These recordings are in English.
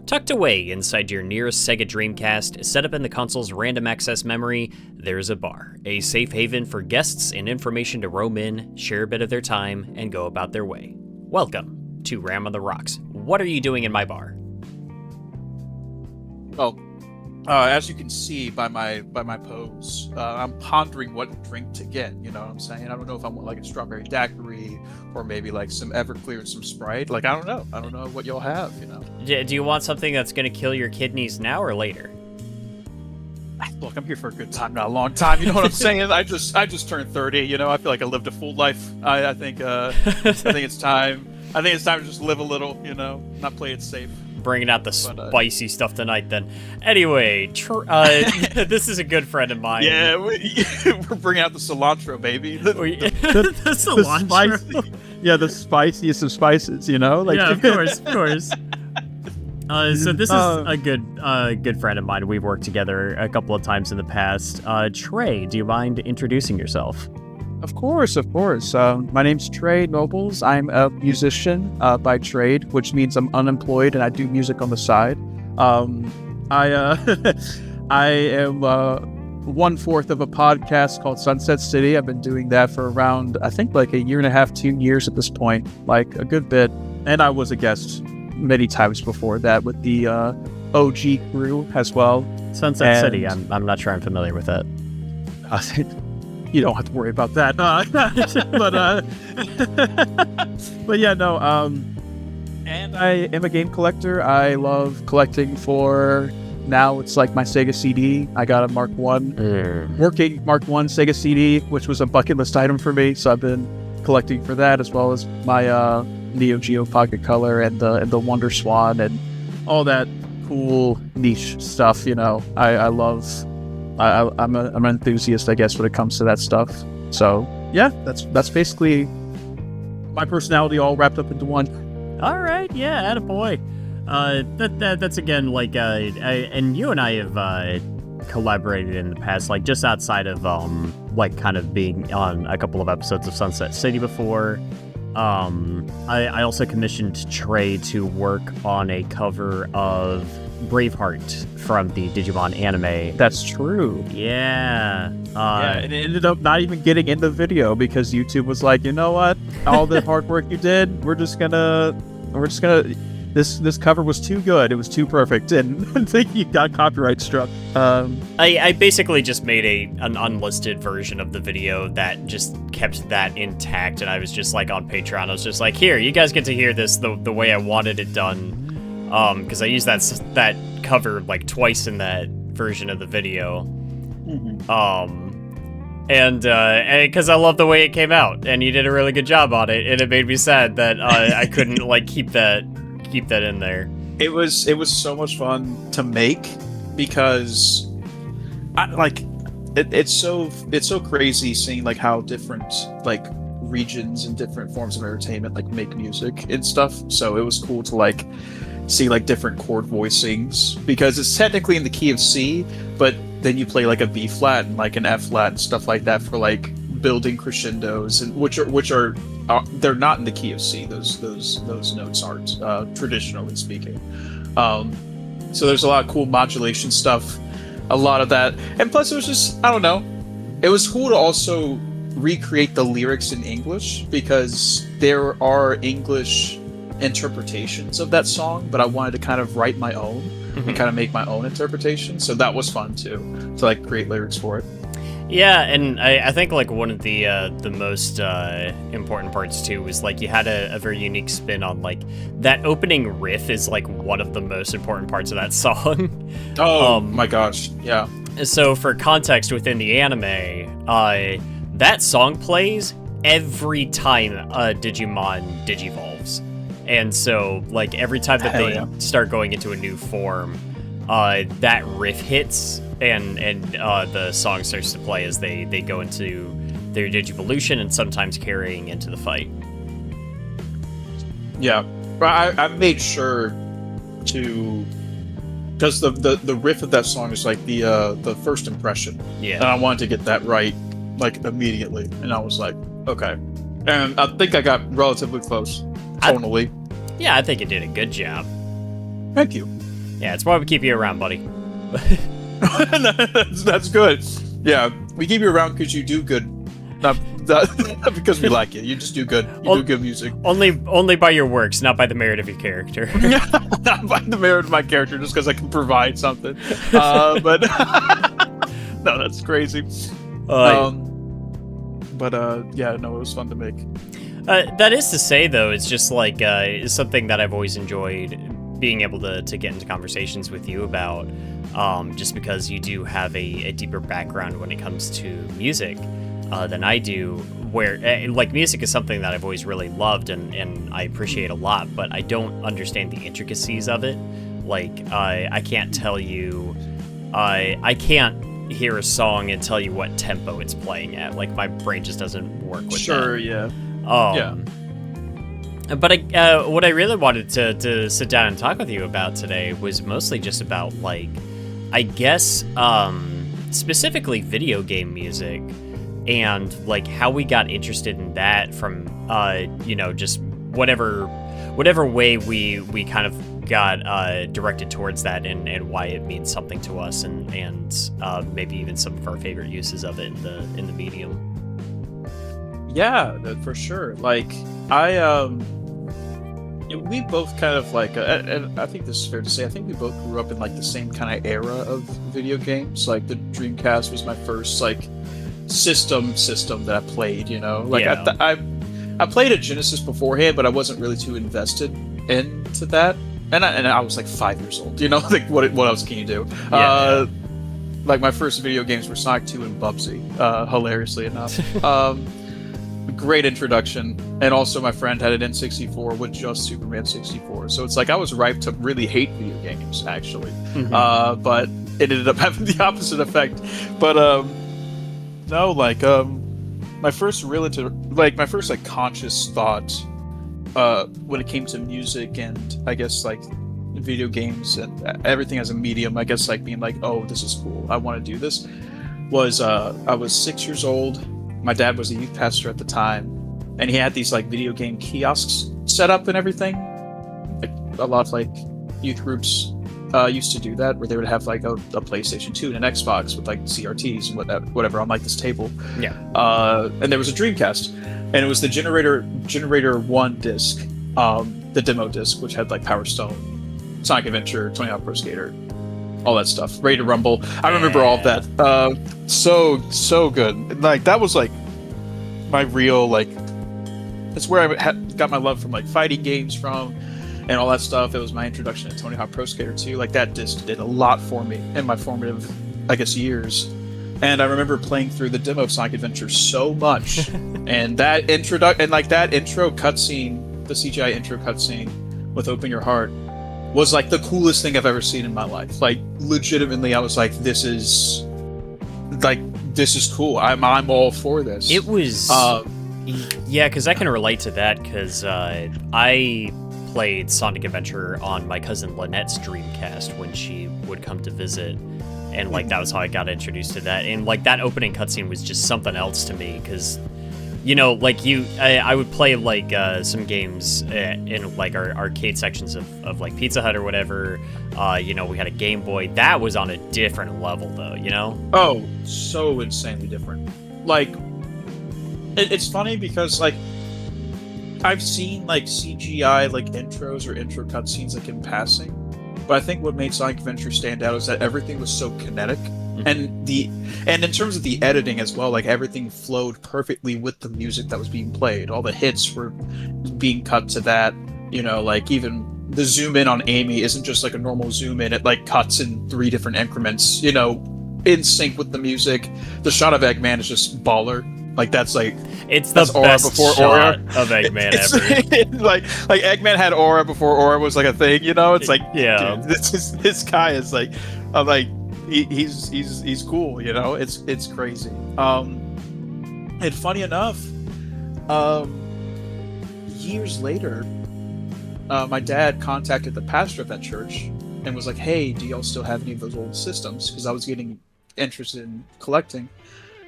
Tucked away inside your nearest Sega Dreamcast, set up in the console's random access memory, there's a bar, a safe haven for guests and information to roam in, share a bit of their time, and go about their way. Welcome to Ram on the Rocks. What are you doing in my bar? Well, as you can see by my pose, I'm pondering what drink to get. You know what I'm saying? I don't know if I want like a strawberry daiquiri or maybe like some Everclear and some Sprite. Like I don't know. I don't know what you'll have. You know. Do you want something that's going to kill your kidneys now or later? Look, I'm here for a good time, not a long time. You know what I'm saying? I just turned 30. You know, I feel like I lived a full life. I think it's time. I think it's time to just live a little. You know, not play it safe. Bringing out the spicy stuff tonight, then. Anyway, this is a good friend of mine. Yeah, we're bringing out the cilantro, baby. The cilantro. The spiciest of spices, you know? Like, yeah, of course. So this is a good friend of mine. We've worked together a couple of times in the past. Trey, do you mind introducing yourself? Of course. My name's Trey Nobles. I'm a musician by trade, which means I'm unemployed and I do music on the side. I am 1/4 of a podcast called Sunset City. I've been doing that for around, I think, like a year and a half, 2 years at this point, like a good bit. And I was a guest many times before that with the OG crew as well. Sunset City. I'm not sure I'm familiar with it. You don't have to worry about that. But yeah, no. And I am a game collector. I love collecting for, now it's like my Sega CD. I got a working Mark 1 Sega CD, which was a bucket list item for me. So I've been collecting for that, as well as my Neo Geo Pocket Color and the Wonder Swan and all that cool niche stuff. You know, I love. I'm an enthusiast, I guess, when it comes to that stuff. So yeah, that's basically my personality all wrapped up into one. All right, yeah, attaboy. That's again like and you and I have collaborated in the past, like just outside of like kind of being on a couple of episodes of Sunset City before. I also commissioned Trey to work on a cover of Braveheart from the Digimon anime. That's true. Yeah. And it ended up not even getting in the video because YouTube was like, you know what? All the hard work you did, we're just gonna. This cover was too good. It was too perfect, and I think you got copyright struck. I basically just made an unlisted version of the video that just kept that intact, and I was just like on Patreon. I was just like, here, you guys get to hear this the way I wanted it done. Because I used that cover like twice in that version of the video. And because I love the way it came out, and you did a really good job on it, and it made me sad that I couldn't like keep that in there. It was so much fun to make because it's so crazy seeing like how different like regions and different forms of entertainment like make music and stuff. So it was cool to like see like different chord voicings because it's technically in the key of C, but then you play like a B flat and like an F flat and stuff like that for like building crescendos, and which are they're not in the key of C. Those notes aren't traditionally speaking. So there's a lot of cool modulation stuff, a lot of that, and plus it was just, I don't know, it was cool to also recreate the lyrics in English because there are English interpretations of that song, but I wanted to kind of write my own and kind of make my own interpretation. So that was fun too, to like create lyrics for it. Yeah, and I think like one of the most important parts too was like you had a very unique spin on like that opening riff is like one of the most important parts of that song. Oh my gosh, yeah. So for context within the anime, that song plays every time Digimon digivolves. And so, like, every time that they start going into a new form, that riff hits, and the song starts to play as they go into their digivolution and sometimes carrying into the fight. Yeah, but I made sure to, because the riff of that song is like the first impression. Yeah. And I wanted to get that right, like, immediately. And I was like, okay. And I think I got relatively close. Tonally. Yeah, I think you did a good job. Thank you. Yeah, it's why we keep you around, buddy. That's good. Yeah, we keep you around because you do good. Not because we like you. You just do good. You do good music. Only by your works, not by the merit of your character. Not by the merit of my character, just because I can provide something. But no, that's crazy. Yeah, no, it was fun to make. That is to say, though, it's just like it's something that I've always enjoyed being able to get into conversations with you about, just because you do have a deeper background when it comes to music than I do, where like music is something that I've always really loved and I appreciate a lot, but I don't understand the intricacies of it. Like I can't tell you, I can't hear a song and tell you what tempo it's playing at. Like my brain just doesn't work with that. Sure, yeah. Yeah. But what I really wanted to sit down and talk with you about today was mostly just about, like, I guess, specifically video game music and, like, how we got interested in that from, just whatever way we kind of got directed towards that and why it means something to us and maybe even some of our favorite uses of it in the medium. Yeah, for sure. Like, we both kind of like, and I think this is fair to say, I think we both grew up in like the same kind of era of video games. Like the Dreamcast was my first like system that I played. You know, like I played a Genesis beforehand, but I wasn't really too invested into that. And I was like 5 years old. You know, like what else can you do? Like my first video games were Sonic 2 and Bubsy. Hilariously enough. Great introduction, and also my friend had an N64 with just Superman 64, so it's like I was ripe to really hate video games actually. But it ended up having the opposite effect. But no, like my first like conscious thought when it came to music and I guess like video games and everything as a medium, I guess like being like, oh, this is cool, I want to do this, was I was 6 years old. My dad was a youth pastor at the time, and he had these like video game kiosks set up and everything. Like a lot of like youth groups used to do that, where they would have like a PlayStation 2 and an Xbox with like CRTs and whatever on like this table. Yeah. And there was a Dreamcast, and it was the Generator 1 disc, the demo disc, which had like Power Stone, Sonic Adventure, Tony Hawk Pro Skater, all that stuff. Ready to Rumble. I remember all of that. So good. Like that was like my real like. That's where I got my love from like fighting games from, and all that stuff. It was my introduction to Tony Hawk Pro Skater 2. Like that disc did a lot for me in my formative, I guess, years. And I remember playing through the demo of Sonic Adventure so much, and that intro cutscene, the CGI intro cutscene with "Open Your Heart," was like the coolest thing I've ever seen in my life. Like legitimately, I was like, this is cool. I'm all for this. It was, yeah, because I can relate to that because I played Sonic Adventure on my cousin Lynette's Dreamcast when she would come to visit, and like that was how I got introduced to that. And like that opening cutscene was just something else to me because, you know, like I would play like some games in like our arcade sections of like Pizza Hut or whatever. You know, we had a Game Boy. That was on a different level though, you know? Oh, so insanely different. Like, it's funny because like I've seen like CGI like intros or intro cutscenes like in passing, but I think what made Sonic Adventure stand out is that everything was so kinetic. And in terms of the editing as well, like everything flowed perfectly with the music that was being played. All the hits were being cut to that. You know, like even the zoom in on Amy isn't just like a normal zoom in. It like cuts in 3 different increments, you know, in sync with the music. The shot of Eggman is just baller. Like that's like it's the best shot Aura of Eggman ever. like Eggman had Aura before Aura was like a thing, you know? It's like, yeah, dude, this guy is like, I'm like, he's cool, you know. It's crazy. And funny enough, years later, my dad contacted the pastor of that church and was like, "Hey, do y'all still have any of those old systems?" Because I was getting interested in collecting,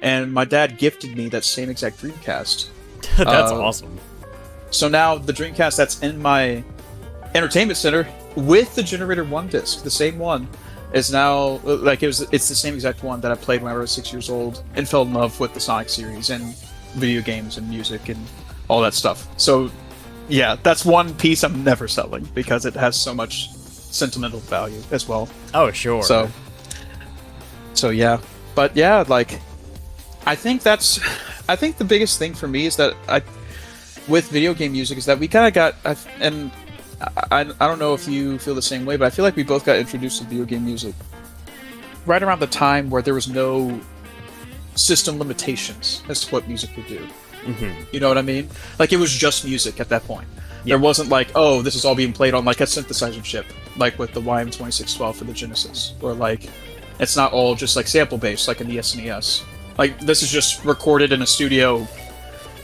and my dad gifted me that same exact Dreamcast. That's awesome. So now the Dreamcast that's in my entertainment center with the Generator 1 disc, the same one is now like it's the same exact one that I played when I was 6 years old and fell in love with the Sonic series and video games and music and all that stuff. So yeah, that's one piece I'm never selling because it has so much sentimental value as well. Oh, sure. So yeah. But yeah, like I think the biggest thing for me is that with video game music is that we kind of got, and I don't know if you feel the same way, but I feel like we both got introduced to video game music right around the time where there was no system limitations as to what music could do. Mm-hmm. You know what I mean? Like, it was just music at that point. Yep. There wasn't like, oh, this is all being played on like a synthesizer chip, like with the YM2612 for the Genesis, or like it's not all just like sample based like in the SNES. Like, this is just recorded in a studio,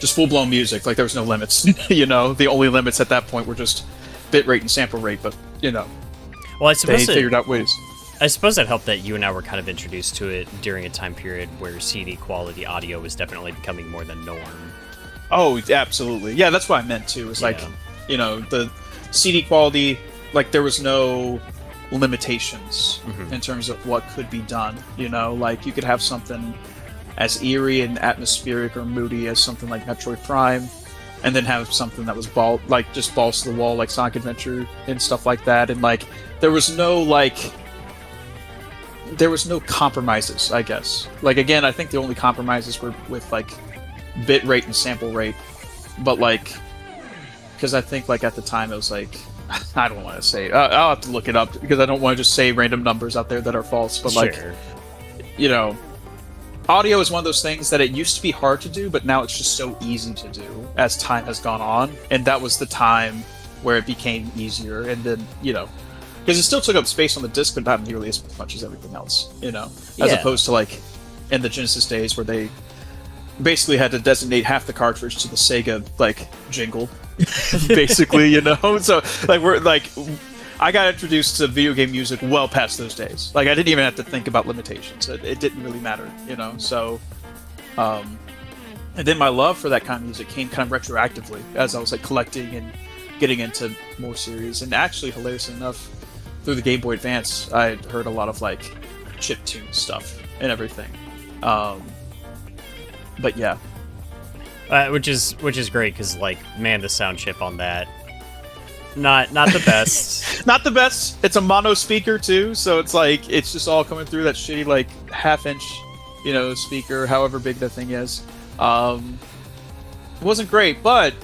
just full blown music. Like, there was no limits. You know, the only limits at that point were just bit rate and sample rate. But you know, well, I suppose they figured out ways. I suppose it helped that you and I were kind of introduced to it during a time period where CD quality audio was definitely becoming more the norm. Oh, absolutely. Yeah, that's what I meant too. It's like, you know, the CD quality, like there was no limitations in terms of what could be done. You know, like you could have something as eerie and atmospheric or moody as something like Metroid Prime, and then have something that was just balls to the wall like Sonic Adventure and stuff like that. And like there was no compromises, I guess. Like, again, I think the only compromises were with like bit rate and sample rate, but like, because I think like at the time it was like, I don't want to say, I'll have to look it up because I don't want to just say random numbers out there that are false, but like, you know, audio is one of those things that it used to be hard to do, but now it's just so easy to do as time has gone on, and that was the time where it became easier. And then, you know, because it still took up space on the disc, but not nearly as much as everything else, you know? As opposed to, like, in the Genesis days where they basically had to designate half the cartridge to the Sega, like, jingle, basically, you know? So, like, I got introduced to video game music well past those days. Like, I didn't even have to think about limitations. It didn't really matter, you know? So, and then my love for that kind of music came kind of retroactively as I was, like, collecting and getting into more series. And actually, hilariously enough, through the Game Boy Advance, I heard a lot of like chiptune stuff and everything. But yeah, which is great because like, man, the sound chip on that, not the best. Not the best. It's a mono speaker too, so it's like it's just all coming through that shitty like half-inch, you know, speaker, however big that thing is. It wasn't great, but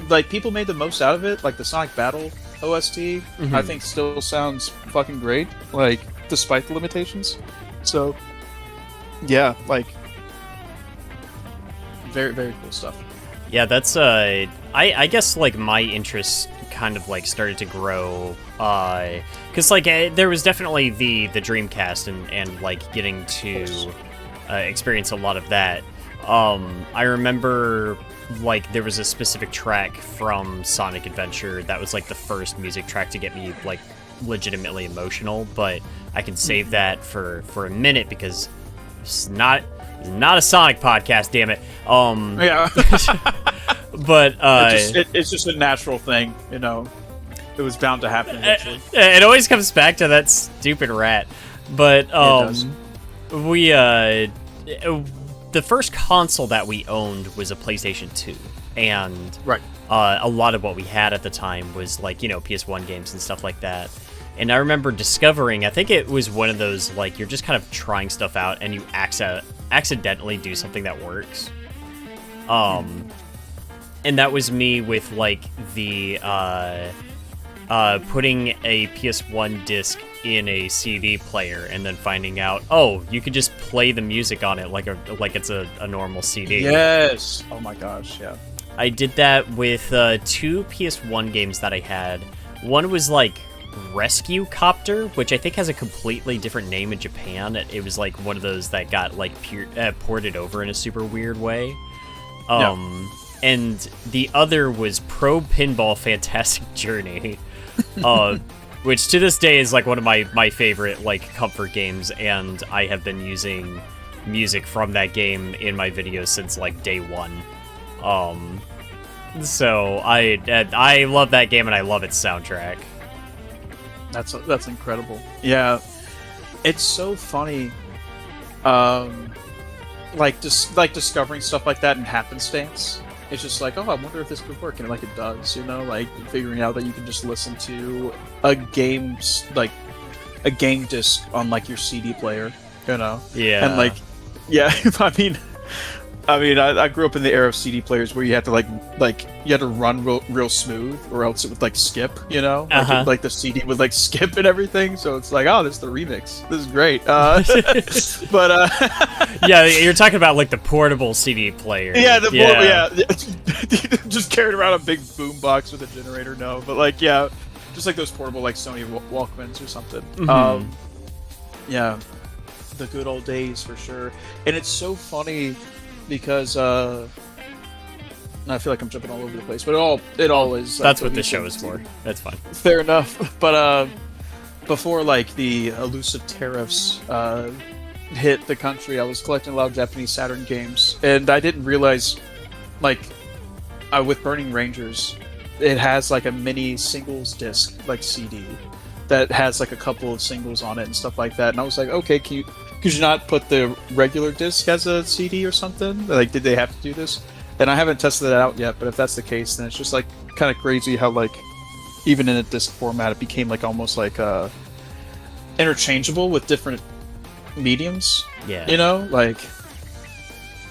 like people made the most out of it. Like the Sonic Battle OST, I think still sounds fucking great, like despite the limitations. So yeah, like very, very cool stuff. Yeah, that's I guess like my interest kind of like started to grow because like there was definitely the Dreamcast and like getting to experience a lot of that. I remember like there was a specific track from Sonic Adventure that was like the first music track to get me like legitimately emotional, but I can save that for a minute because it's not a Sonic podcast, damn it. Yeah. But it's just a natural thing, you know. It was bound to happen eventually. It always comes back to that stupid rat. But we the first console that we owned was a PlayStation 2, and a lot of what we had at the time was like, you know, PS1 games and stuff like that. And I remember discovering, I think it was one of those like you're just kind of trying stuff out and you accidentally do something that works. And that was me with like the putting a PS1 disc in a CD player and then finding out, oh, you could just play the music on it like it's a normal CD. Yes. Oh my gosh, yeah. I did that with 2 PS1 games that I had. One was like Rescue Copter, which I think has a completely different name in Japan. It was like one of those that got like ported over in a super weird way. And the other was Pro Pinball Fantastic Journey, which to this day is like one of my favorite like comfort games, and I have been using music from that game in my videos since like day one. So I love that game and I love its soundtrack. That's incredible. Yeah, it's so funny. Like discovering stuff like that in happenstance. It's just like, oh, I wonder if this could work, and like it does, like figuring out that you can just listen to a game disc on like your CD player, Yeah. And like, yeah, I grew up in the era of CD players where you had to like you had to run real smooth, or else it would like skip, like the CD would like skip and everything. So it's like, oh, this is the remix. This is great. But yeah, you're talking about like the portable CD player. Yeah, portable. Just carried around a big boom box with a generator. No, but like, yeah, just like those portable like Sony Walkmans or something. Mm-hmm. Yeah, the good old days for sure. And it's so funny because I feel like I'm jumping all over the place, but it all is. That's what this show is for. That's fine. Fair enough. But before like the elusive tariffs hit the country, I was collecting a lot of Japanese Saturn games, and I didn't realize, like, with Burning Rangers, it has like a mini singles disc like CD that has like a couple of singles on it and stuff like that. And I was like, okay, could you not put the regular disc as a CD or something? Like, did they have to do this? And I haven't tested that out yet, but if that's the case, then it's just like kind of crazy how like even in a disc format it became like almost like interchangeable with different mediums. Yeah. Like,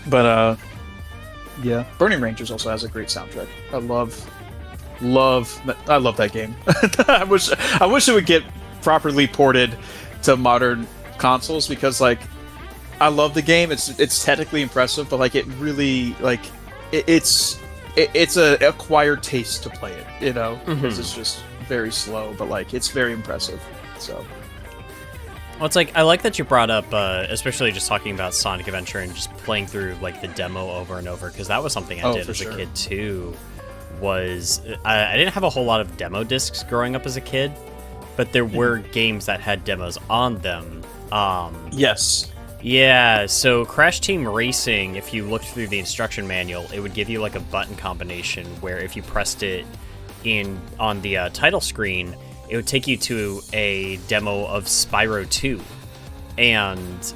but yeah, Burning Rangers also has a great soundtrack. I love that game. I wish it would get properly ported to modern consoles, because like I love the game. It's technically impressive, but like it really like it's a acquired taste to play it, because it's just very slow, but like it's very impressive. So well, it's like I like that you brought up, especially just talking about Sonic Adventure and just playing through like the demo over and over, because that was something I did as a kid too. Was I didn't have a whole lot of demo discs growing up as a kid, but there were games that had demos on them. Yes. Yeah, so Crash Team Racing, if you looked through the instruction manual, it would give you like a button combination where if you pressed it on the title screen, it would take you to a demo of Spyro 2. And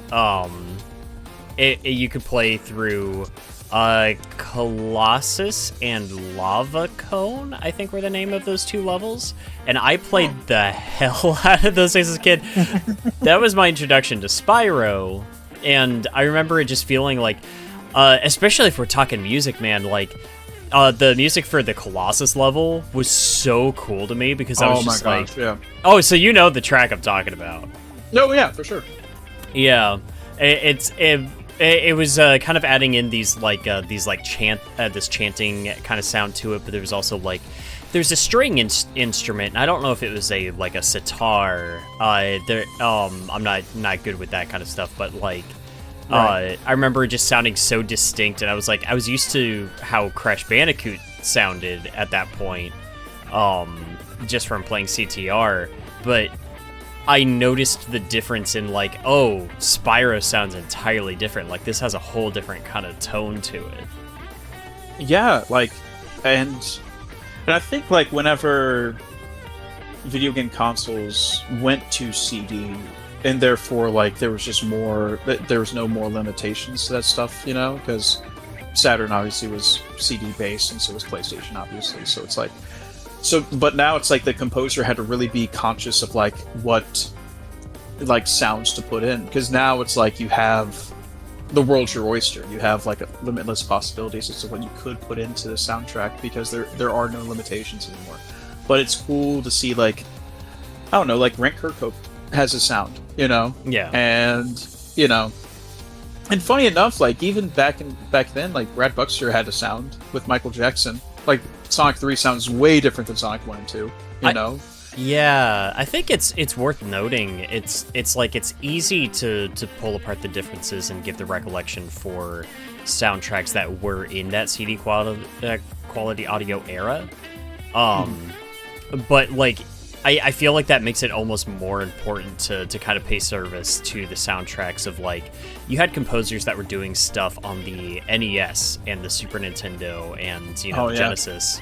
you could play through Colossus and Lava Cone, I think were the name of those two levels. And I played the hell out of those things as a kid. That was my introduction to Spyro. And I remember it just feeling like, especially if we're talking music, man, like, the music for the Colossus level was so cool to me, because I was just like, yeah. Oh, so you know the track I'm talking about. No, yeah, for sure. Yeah. It was kind of adding in these this chanting kind of sound to it, but there was also like there's a string instrument. And I don't know if it was a sitar. I'm not good with that kind of stuff, but like I remember it just sounding so distinct, and I was used to how Crash Bandicoot sounded at that point, just from playing CTR, but I noticed the difference in like, oh, Spyro sounds entirely different. Like this has a whole different kind of tone to it. Yeah, like, and I think like whenever video game consoles went to CD, and therefore like there was no more limitations to that stuff, because Saturn obviously was CD based, and so was PlayStation obviously. So it's like. But now it's like the composer had to really be conscious of like what like sounds to put in, because now it's like you have the world's your oyster. You have like limitless possibilities as to what you could put into the soundtrack, because there are no limitations anymore. But it's cool to see like, I don't know, like Rank Kirkhope has a sound, Yeah. And and funny enough, like even back then, like Brad Buxter had a sound with Michael Jackson. Like Sonic 3 sounds way different than Sonic 1 and 2, you know? Yeah, I think it's worth noting. It's like it's easy to pull apart the differences and give the recollection for soundtracks that were in that CD quality audio era. But like I feel like that makes it almost more important to kind of pay service to the soundtracks of like, you had composers that were doing stuff on the NES and the Super Nintendo and Genesis,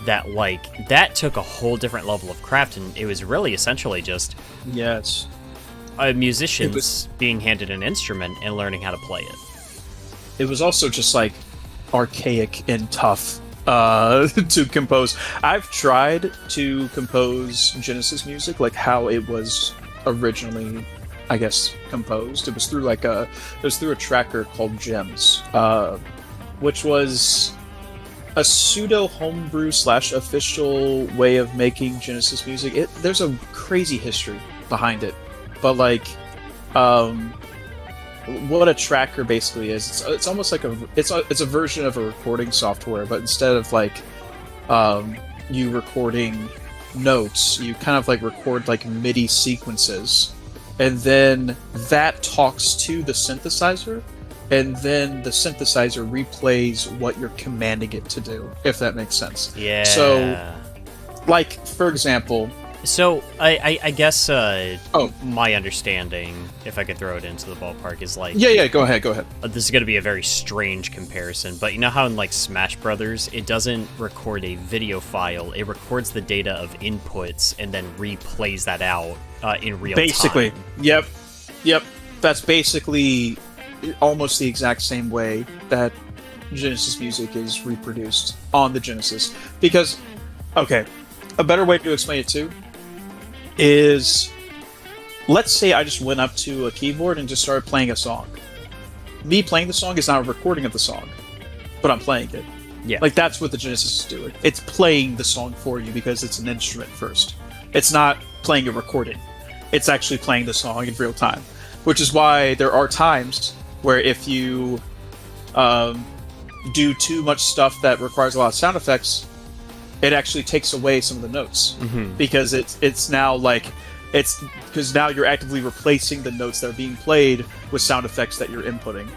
that, like, that took a whole different level of craft, and it was really essentially just Yes. musicians being handed an instrument and learning how to play it. It was also just like archaic and tough to compose. I've tried to compose Genesis music, like how it was originally, I guess, composed. It was through a tracker called Gems, which was a pseudo homebrew / official way of making Genesis music. There's a crazy history behind it, but like, what a tracker basically is, it's almost like it's a version of a recording software, but instead of like you recording notes, you kind of like record like MIDI sequences, and then that talks to the synthesizer, and then the synthesizer replays what you're commanding it to do, if that makes sense. Yeah. So, like, for example... So, I guess my understanding, if I could throw it into the ballpark, is like... Yeah, go ahead. This is going to be a very strange comparison, but you know how in, like, Smash Brothers, it doesn't record a video file, it records the data of inputs and then replays that out in real time. Basically. Yep. That's basically almost the exact same way that Genesis music is reproduced on the Genesis. Because, okay, a better way to explain it too is, let's say I just went up to a keyboard and just started playing a song. Me playing the song is not a recording of the song, but I'm playing it. Yeah. Like, that's what the Genesis is doing. It's playing the song for you because it's an instrument first. It's not playing a recording. It's actually playing the song in real time. Which is why there are times where if you do too much stuff that requires a lot of sound effects, it actually takes away some of the notes. Mm-hmm. Because it's now like... because now you're actively replacing the notes that are being played with sound effects that you're inputting.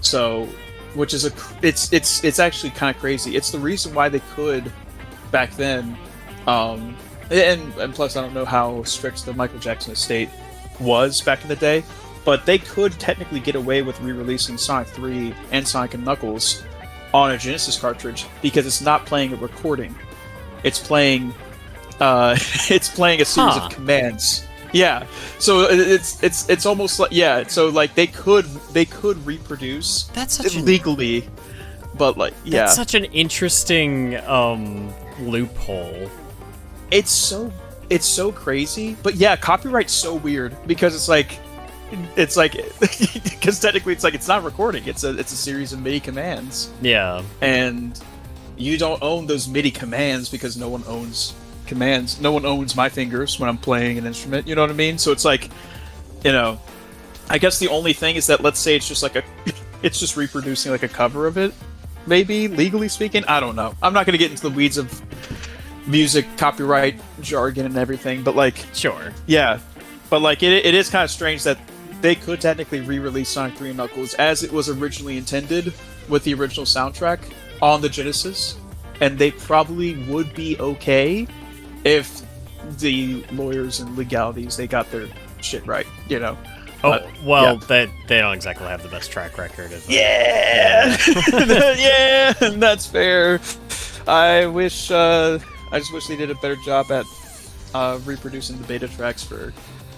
So, which is it's actually kind of crazy. It's the reason why they could back then, and plus I don't know how strict the Michael Jackson estate was back in the day, but they could technically get away with re-releasing Sonic 3 and Sonic and Knuckles on a Genesis cartridge because it's not playing a recording. It's playing a series of commands. Yeah. So it's almost like, yeah, so like they could reproduce legally, but like, yeah. That's such an interesting loophole. It's so crazy. But yeah, copyright's so weird because it's like because technically it's not recording. It's a series of MIDI commands. Yeah. And you don't own those MIDI commands because no one owns commands. No one owns my fingers when I'm playing an instrument, you know what I mean? So it's like, you know, I guess the only thing is that, let's say it's just like it's just reproducing like a cover of it, maybe, legally speaking. I don't know. I'm not going to get into the weeds of music copyright jargon and everything, but like, sure. Yeah. But like it is kind of strange that they could technically re-release Sonic 3 and Knuckles as it was originally intended with the original soundtrack on the Genesis, and they probably would be okay if the lawyers and legalities, they got their shit right, you know. Oh, well, yeah. They don't exactly have the best track record of yeah. Yeah, that's fair. I just wish they did a better job at reproducing the beta tracks for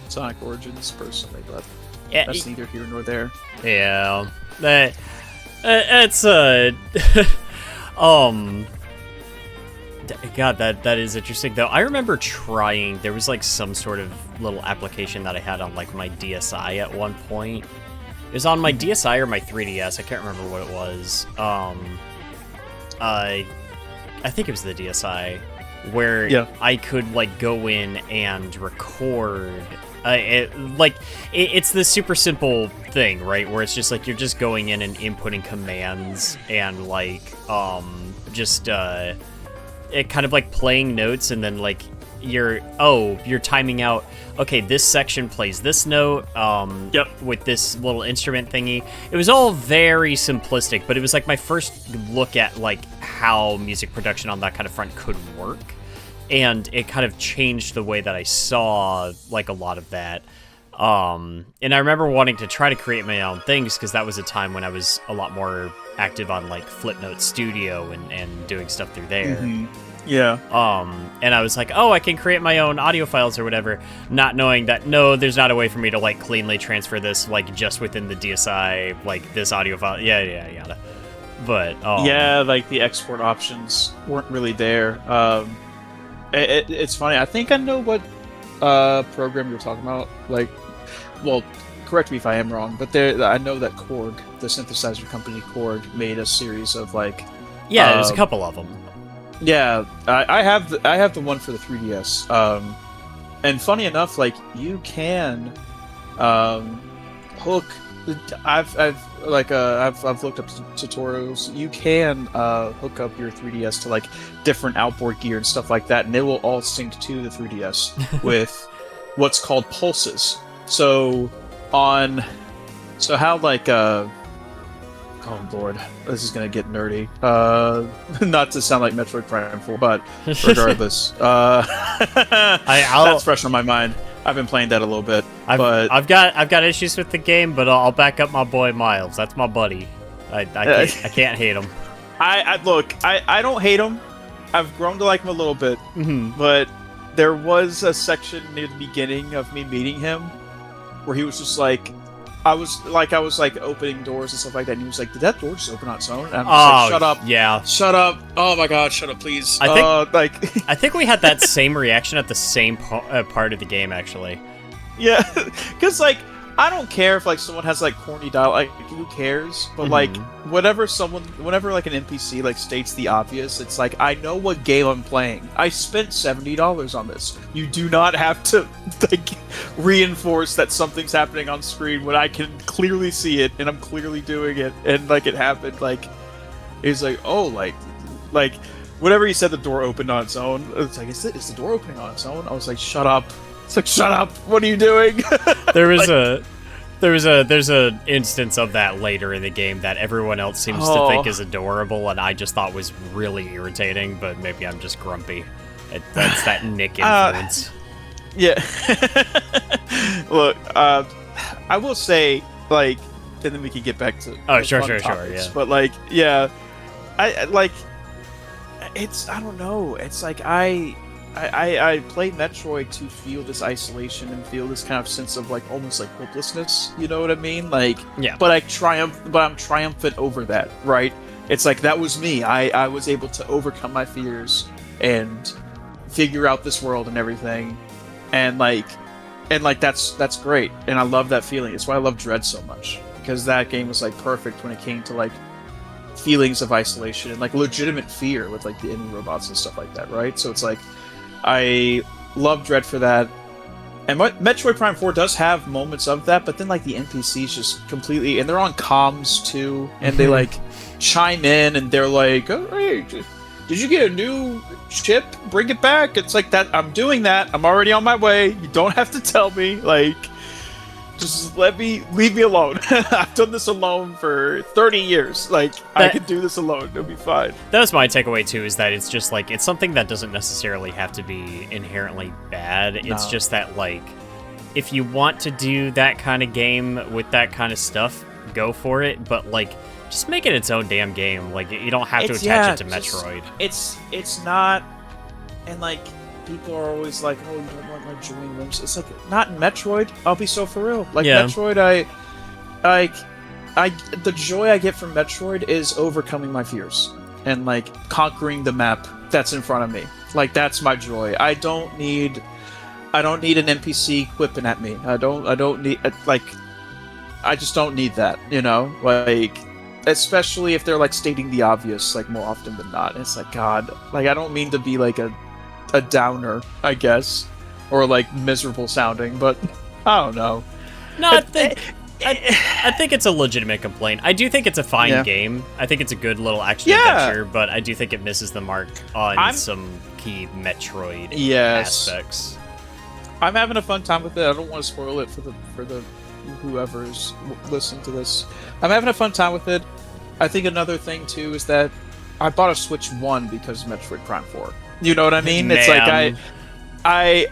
Sonic Origins personally, but yeah, that's neither here nor there. Yeah. It's God, that is interesting though. I remember trying. There was like some sort of little application that I had on like my DSi at one point. It was on my DSi or my 3DS. I can't remember what it was. I think it was the DSi, where I could like go in and record. It's this super simple thing, right? Where it's just like you're just going in and inputting commands and like it kind of like playing notes, and then like you're timing out. Okay, this section plays this note with this little instrument thingy. It was all very simplistic, but it was like my first look at like how music production on that kind of front could work, and it kind of changed the way that I saw like a lot of that. And I remember wanting to try to create my own things because that was a time when I was a lot more active on like Flipnote Studio and doing stuff through there. Yeah. And I was like, oh, I can create my own audio files or whatever, not knowing that, no, there's not a way for me to, like, cleanly transfer this, like, just within the DSI, like, this audio file. Yeah. But, yeah, like, the export options weren't really there. It's funny. I think I know what program you're talking about. Like, well, correct me if I am wrong, but I know that Korg, the synthesizer company Korg, made a series of, like... Yeah, there's a couple of them. Yeah, I have the one for the 3DS, and funny enough, like you can hook. I've looked up tutorials. You can hook up your 3DS to like different outboard gear and stuff like that, and it will all sync to the 3DS with what's called pulses. So how like oh lord, this is gonna get nerdy. Not to sound like Metroid Prime 4, but regardless, that's fresh on my mind. I've been playing that a little bit, I've got issues with the game, but I'll back up my boy Miles. That's my buddy. I can't hate him. I don't hate him. I've grown to like him a little bit, but there was a section near the beginning of me meeting him where he was just like. I was opening doors and stuff like that, and he was like, "Did that door just open on its own?" And I'm just like, "Shut up! Yeah, shut up! Oh my god, shut up, please!" I think we had that same reaction at the same part of the game, actually. Yeah, because like I don't care if like someone has like corny dialogue, like who cares? But like whenever like an NPC like states the obvious, it's like I know what game I'm playing. I spent $70 on this. You do not have to like reinforce that something's happening on screen when I can clearly see it and I'm clearly doing it and like it happened. Like it's like oh like whenever he said the door opened on its own, it's like is the door opening on its own? I was like shut up. It's like, shut up! What are you doing? There's a instance of that later in the game that everyone else seems to think is adorable, and I just thought was really irritating. But maybe I'm just grumpy. That's that Nick influence. Yeah. Look, I will say, like, and then we can get back to sure, topics, yeah. But like, yeah, I like. It's I don't know. It's like I play Metroid to feel this isolation and feel this kind of sense of like almost like hopelessness. You know what I mean? Like, yeah. But I'm triumphant over that, right? It's like that was me. I was able to overcome my fears and figure out this world and everything, and that's great. And I love that feeling. It's why I love Dread so much, because that game was like perfect when it came to like feelings of isolation and like legitimate fear with like the enemy robots and stuff like that, right? So it's like I love Dread for that. And Metroid Prime 4 does have moments of that, but then like the NPCs just completely, and they're on comms too, and they like chime in and they're like, "Oh, hey, did you get a new chip? Bring it back." It's like that. I'm doing that. I'm already on my way. You don't have to tell me. Like, just leave me alone. I've done this alone for 30 years. Like, I can do this alone. It'll be fine. That was my takeaway too, is that it's just like, it's something that doesn't necessarily have to be inherently bad. It's just that, like, if you want to do that kind of game with that kind of stuff, go for it. But, like, just make it its own damn game. Like, you don't have to attach it to Metroid. It's not, and like, people are always like, "Oh, you don't want like joy and whims." It's like not in Metroid. I'll be so for real. Like Metroid, the joy I get from Metroid is overcoming my fears and like conquering the map that's in front of me. Like that's my joy. I don't need an NPC whipping at me. I don't need like I just don't need that. You know, like especially if they're like stating the obvious like more often than not. And it's like God, like I don't mean to be like a downer, I guess, or like miserable sounding, but I don't know. No, I think it's a legitimate complaint. I do think it's a fine game. I think it's a good little action adventure, but I do think it misses the mark on some key Metroid aspects. I'm having a fun time with it. I don't want to spoil it for the whoever's listening to this. I'm having a fun time with it. I think another thing too is that I bought a Switch 1 because of Metroid Prime 4. You know what I mean? It's like I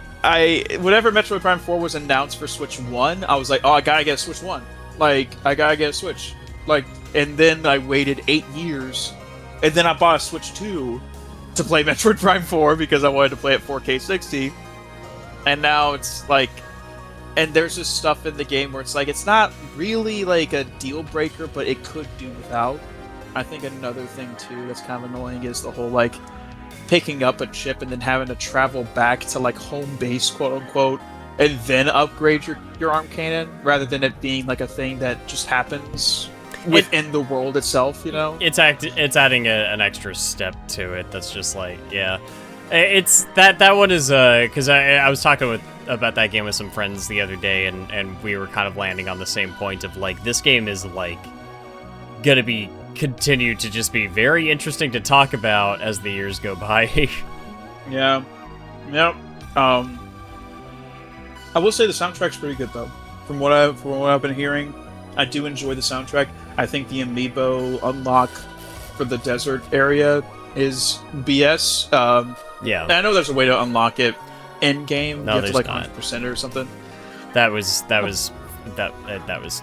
whenever Metroid Prime 4 was announced for Switch 1, I was like, oh, I gotta get a Switch 1. Like, I gotta get a Switch. Like, and then I waited 8 years, and then I bought a Switch 2, to play Metroid Prime 4 because I wanted to play it 4K 60. And now it's like, and there's just stuff in the game where it's like, it's not really like a deal breaker, but it could do without. I think another thing too that's kind of annoying is the whole like picking up a chip and then having to travel back to like home base, quote unquote, and then upgrade your arm cannon rather than it being like a thing that just happens within the world itself, you know? It's adding an extra step to it that's just like, yeah. It's that one is because I was talking about that game with some friends the other day, and we were kind of landing on the same point of like, this game is like gonna be continue to just be very interesting to talk about as the years go by. Yeah. Yep. I will say the soundtrack's pretty good though. From what I've been hearing, I do enjoy the soundtrack. I think the amiibo unlock for the desert area is BS. Yeah. I know there's a way to unlock it in game. No, you have to like not. 100% or something. That was.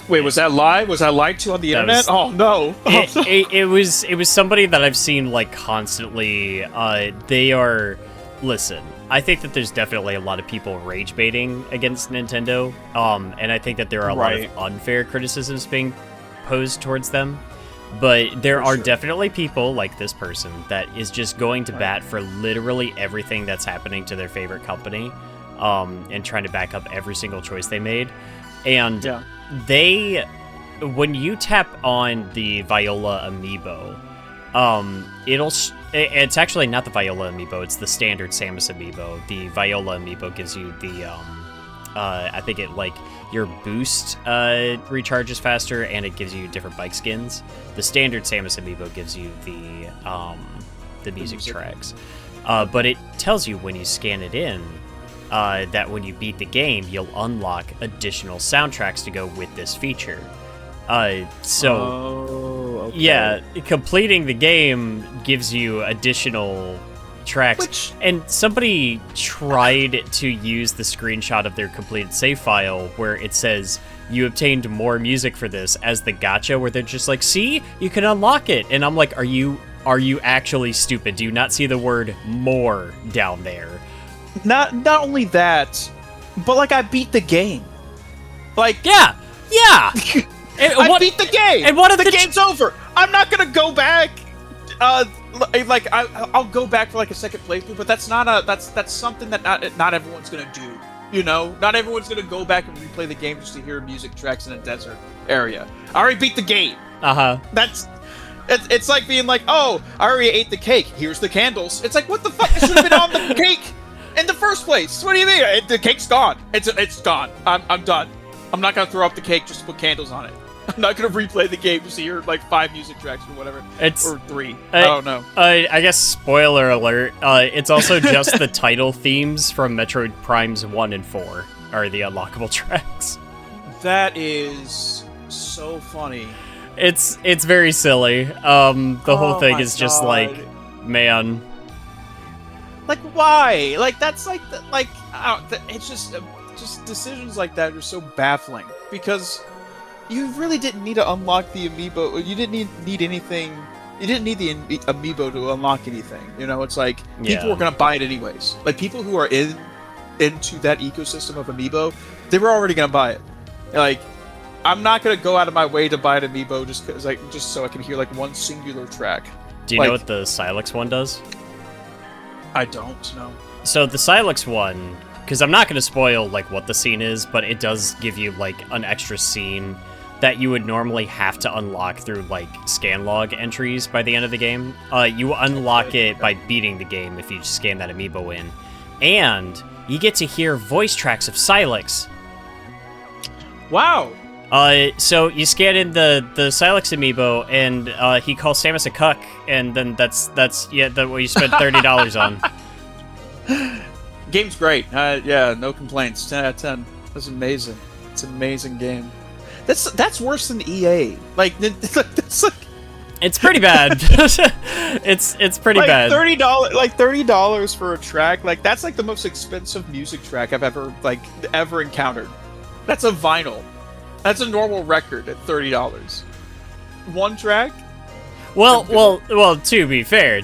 Wait, was that live? Was I lied to on the internet? Oh no! It was somebody that I've seen like constantly. They are. Listen, I think that there's definitely a lot of people rage baiting against Nintendo. And I think that there are a lot of unfair criticisms being posed towards them. But there are definitely people like this person that is just going to bat for literally everything that's happening to their favorite company, and trying to back up every single choice they made. And when you tap on the Viola amiibo, it's actually not the Viola amiibo, it's the standard Samus amiibo. The Viola amiibo gives you the, I think it, like, your boost recharges faster, and it gives you different bike skins. The standard Samus amiibo gives you the music tracks. But it tells you when you scan it in, that when you beat the game, you'll unlock additional soundtracks to go with this feature. Yeah, completing the game gives you additional tracks. And somebody tried to use the screenshot of their completed save file where it says you obtained more music for this as the gacha, where they're just like, see, you can unlock it. And I'm like, are you actually stupid? Do you not see the word more down there? Not only that, but like, I beat the game. Like, yeah. I beat the game. And what if the game's over? I'm not gonna go back. Like I'll go back for like a second playthrough, but that's something that not everyone's gonna do. You know, not everyone's gonna go back and replay the game just to hear music tracks in a desert area. I already beat the game. It's like being like, oh, I already ate the cake. Here's the candles. It's like, what the fuck? It should have been on the cake in the first place. What do you mean? The cake's gone. It's gone. I'm done. I'm not gonna throw up the cake just to put candles on it. I'm not gonna replay the game just to hear like 5 music tracks or whatever. Or 3. I don't know. I guess spoiler alert. It's also just the title themes from Metroid Primes 1 and 4 are the unlockable tracks. That is so funny. It's very silly. The whole thing is just like, man. Like, why? Like, that's like it's just decisions like that are so baffling, because you really didn't need to unlock the amiibo. You didn't need anything. You didn't need the amiibo to unlock anything. You know, it's like people were gonna buy it anyways. Like, people who are into that ecosystem of amiibo, they were already gonna buy it. Like, I'm not gonna go out of my way to buy an amiibo just so I can hear like one singular track. Do you know what the Silex one does? I don't know. So the Silex one, because I'm not going to spoil like what the scene is, but it does give you like an extra scene that you would normally have to unlock through like scan log entries by the end of the game. You unlock it by beating the game if you scan that amiibo in, and you get to hear voice tracks of Silex. Wow. So you scan in the Silex amiibo, and he calls Samus a cuck, and then that's what you spent $30 on. Game's great. Yeah, no complaints. 10 out of 10. That's amazing. It's an amazing game. That's worse than EA. Like, that's like, it's pretty bad. it's pretty bad. $30 for a track. Like, that's like the most expensive music track I've ever encountered. That's a vinyl. That's a normal record at $30. One track? Well. To be fair,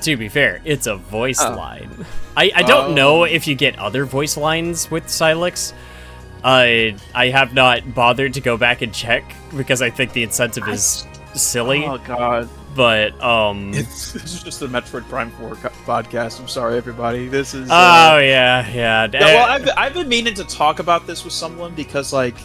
it's a voice line. I don't know if you get other voice lines with Silex. I have not bothered to go back and check because I think the incentive is silly. Oh god. But it's just the Metroid Prime 4 podcast. I'm sorry, everybody. This is. Yeah. Well, I've been meaning to talk about this with someone because like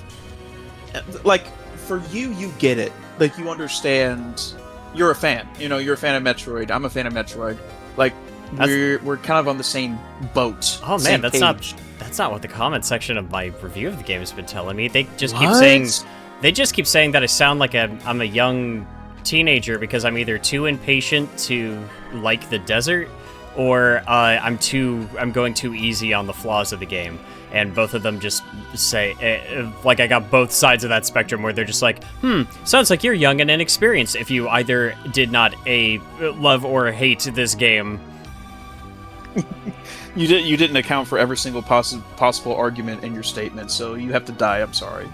for you get it. Like you understand. You're a fan. You know, you're a fan of Metroid. I'm a fan of Metroid. Like we're kind of on the same boat. Oh man, that's not what the comment section of my review of the game has been telling me. They just keep saying that I sound like I'm a young teenager because I'm either too impatient to like the desert or I'm going too easy on the flaws of the game. And both of them just say, like, I got both sides of that spectrum where they're just like, sounds like you're young and inexperienced if you either did not love or hate this game. You didn't account for every single possible argument in your statement, so you have to die. I'm sorry.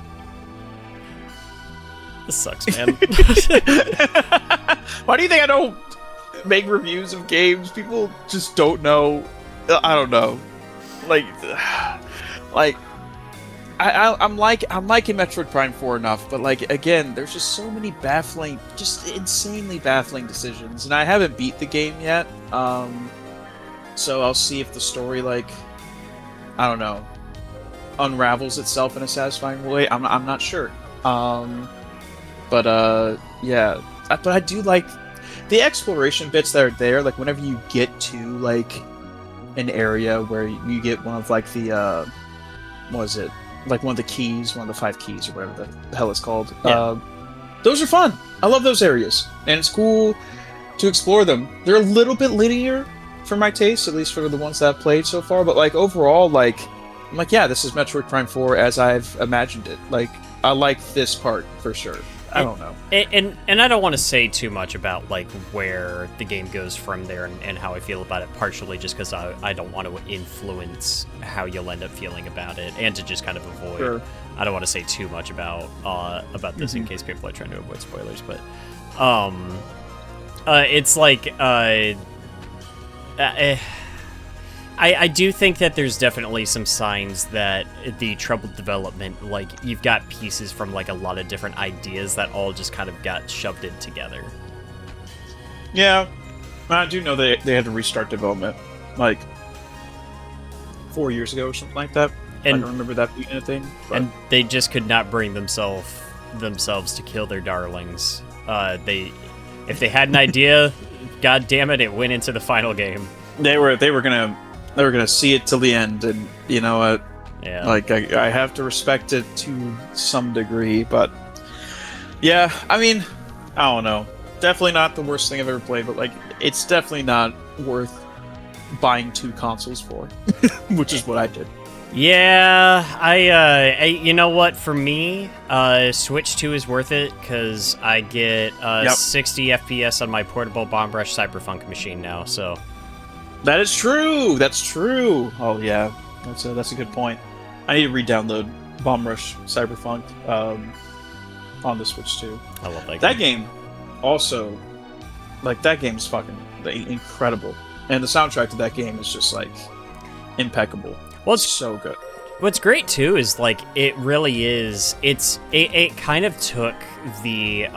This sucks, man. Why do you think I don't make reviews of games? People just don't know. I don't know. I'm liking Metroid Prime 4 enough, but like again, there's just so many insanely baffling decisions, and I haven't beat the game yet. So I'll see if the story I don't know, unravels itself in a satisfying way. I'm not sure. But I do like the exploration bits that are there. Like whenever you get to like an area where you get one of like the what is it? Like one of the keys, one of the 5 keys or whatever the hell it's called. Yeah. Those are fun. I love those areas, and it's cool to explore them. They're a little bit linear for my taste, at least for the ones that I've played so far. But like overall, like I'm like, yeah, this is Metroid Prime 4 as I've imagined it. Like I like this part for sure. I don't know. And I don't want to say too much about like where the game goes from there and how I feel about it, partially just because I don't want to influence how you'll end up feeling about it, and to just kind of avoid. Sure. I don't want to say too much about this in case people are trying to avoid spoilers, but it's like I do think that there's definitely some signs that the troubled development, like, you've got pieces from, like, a lot of different ideas that all just kind of got shoved in together. Yeah. I do know they had to restart development, like, 4 years ago or something like that. And, I don't remember that being a thing. But. And they just could not bring themselves to kill their darlings. If they had an idea, god damn it, it went into the final game. They were gonna see it till the end, and you know what? Yeah. Like I have to respect it to some degree, but yeah, I mean, I don't know. Definitely not the worst thing I've ever played, but like it's definitely not worth buying 2 consoles for, which is what I did. Yeah, I you know what? For me, Switch 2 is worth it because I get 60 FPS on my portable Bomb Rush Cyberpunk machine now. So. That is true. That's true. Oh yeah, that's a good point. I need to re-download Bomb Rush Cyberpunk on the Switch too. I love that game. That game also, like that game's fucking incredible, and the soundtrack to that game is just like impeccable. Well, it's so good. What's great too is like it really is. It kind of took the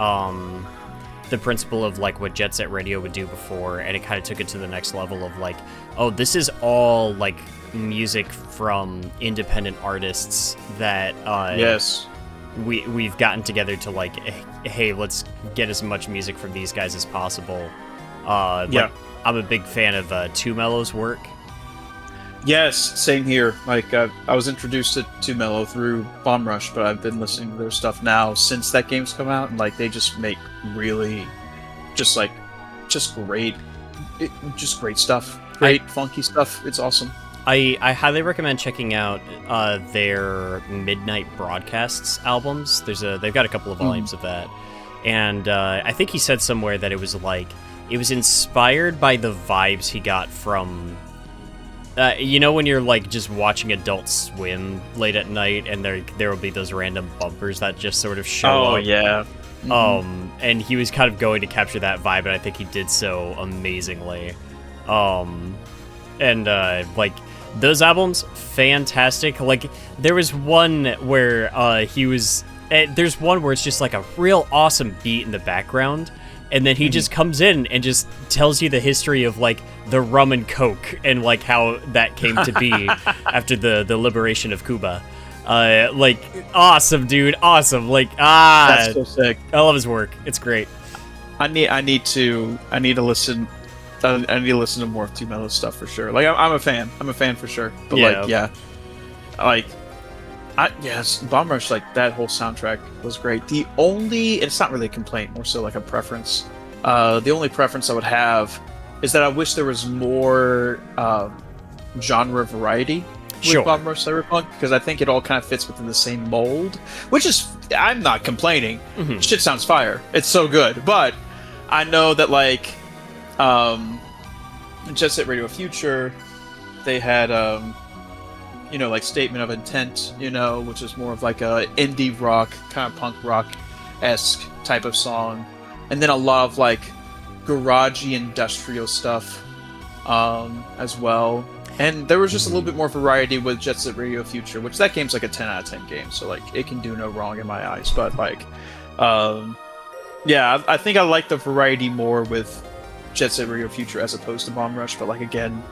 principle of like what Jet Set Radio would do before, and it kind of took it to the next level of like, oh, this is all like music from independent artists that yes, we've gotten together to like, hey, let's get as much music from these guys as possible. Yeah, I'm a big fan of Two Mellow's work. Yes, same here. Like I was introduced to Mellow through Bomb Rush, but I've been listening to their stuff now since that game's come out, and like they just make really, just great stuff, great funky stuff. It's awesome. I highly recommend checking out their Midnight Broadcasts albums. They've got a couple of volumes of that, and I think he said somewhere that it was inspired by the vibes he got from. You know when you're like just watching Adult Swim late at night, and there will be those random bumpers that just sort of show up. Oh yeah. And he was kind of going to capture that vibe, and I think he did so amazingly. Like, those albums, fantastic. Like, there was one where there's one where it's just like a real awesome beat in the background, and then he just comes in and just tells you the history of like the rum and coke and like how that came to be after the liberation of Cuba. Like, awesome, dude, awesome. Like, that's so sick. I love his work. It's great. I need to listen. I need to listen to more of Two Mellow stuff for sure. Like, I'm a fan. I'm a fan for sure. But yes, Bomb Rush, like, that whole soundtrack was great. It's not really a complaint, more so like a preference. The only preference I would have is that I wish there was more genre variety with Bomb Rush Cyberpunk, because I think it all kind of fits within the same mold, which is, I'm not complaining. Shit sounds fire. It's so good. But I know that, like, Jet Set Radio Future, they had like Statement of Intent, which is more of like a indie rock, kind of punk rock-esque type of song, and then a lot of like garagey industrial stuff as well. And there was just a little bit more variety with Jet Set Radio Future, which that game's like a 10 out of 10 game, so like it can do no wrong in my eyes. But like, I think I like the variety more with Jet Set Radio Future as opposed to Bomb Rush. But like, again,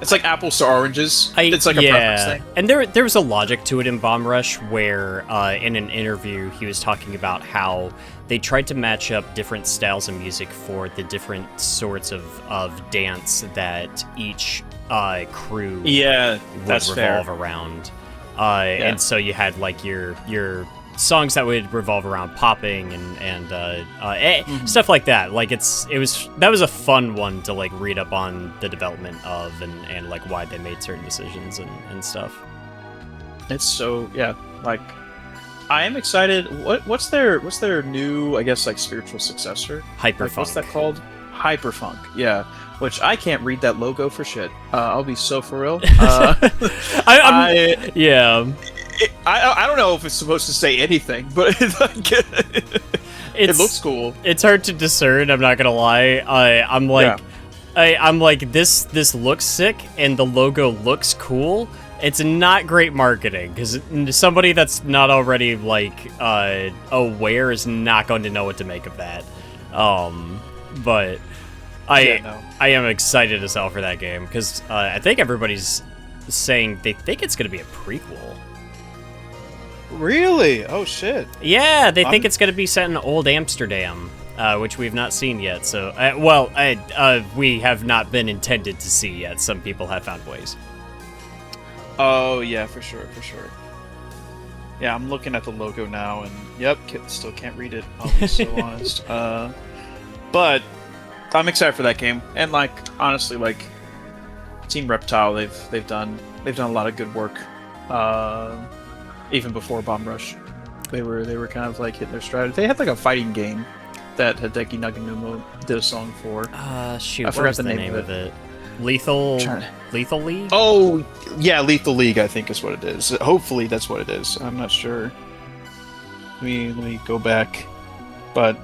it's like apples to oranges. It's like a preference thing. And there was a logic to it in Bomb Rush where in an interview he was talking about how they tried to match up different styles of music for the different sorts of dance that each crew would revolve around. And so you had like your songs that would revolve around popping and stuff like that. Like that was a fun one to like read up on the development of and like why they made certain decisions and stuff. It's so like I am excited. What's their new, I guess, like spiritual successor? Hyperfunk. Like, what's that called? Hyperfunk. Yeah. Which I can't read that logo for shit. I'll be so for real. I don't know if it's supposed to say anything, but it looks cool. It's hard to discern. I'm not gonna lie. I'm like this looks sick, and the logo looks cool. It's not great marketing because somebody that's not already like aware is not going to know what to make of that. But I am excited as hell for that game because I think everybody's saying they think it's going to be a prequel. Really? Oh shit! Yeah, they think it's going to be set in old Amsterdam, which we've not seen yet. So, we have not been intended to see yet. Some people have found ways. Oh yeah, for sure. Yeah, I'm looking at the logo now, and yep, still can't read it. I'll be so honest. But I'm excited for that game, and like honestly, like Team Reptile, they've done a lot of good work. Even before Bomb Rush, they were kind of like hitting their stride. They had like a fighting game that Hideki Naganuma did a song for. Shoot, I forgot the name of it. Lethal League? Oh, yeah, Lethal League, I think is what it is. Hopefully that's what it is. I'm not sure. Let me go back. But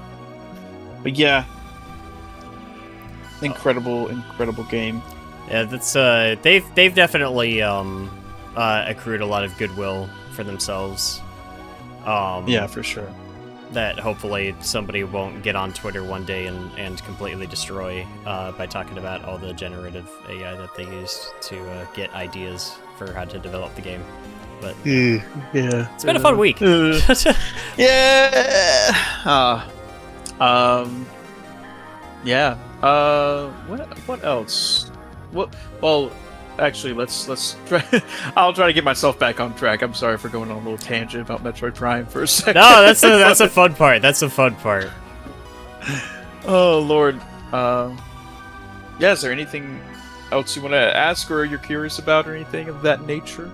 yeah. Incredible game. Yeah, that's they've definitely accrued a lot of goodwill for themselves. Yeah, for sure. That hopefully somebody won't get on Twitter one day and completely destroy by talking about all the generative AI that they used to get ideas for how to develop the game. But yeah, it's been a fun week. Yeah. What else? Well, actually, let's try. I'll try to get myself back on track. I'm sorry for going on a little tangent about Metroid Prime for a second. No, that's a fun part. That's a fun part. Oh Lord. Yeah. Is there anything else you want to ask, or you're curious about, or anything of that nature?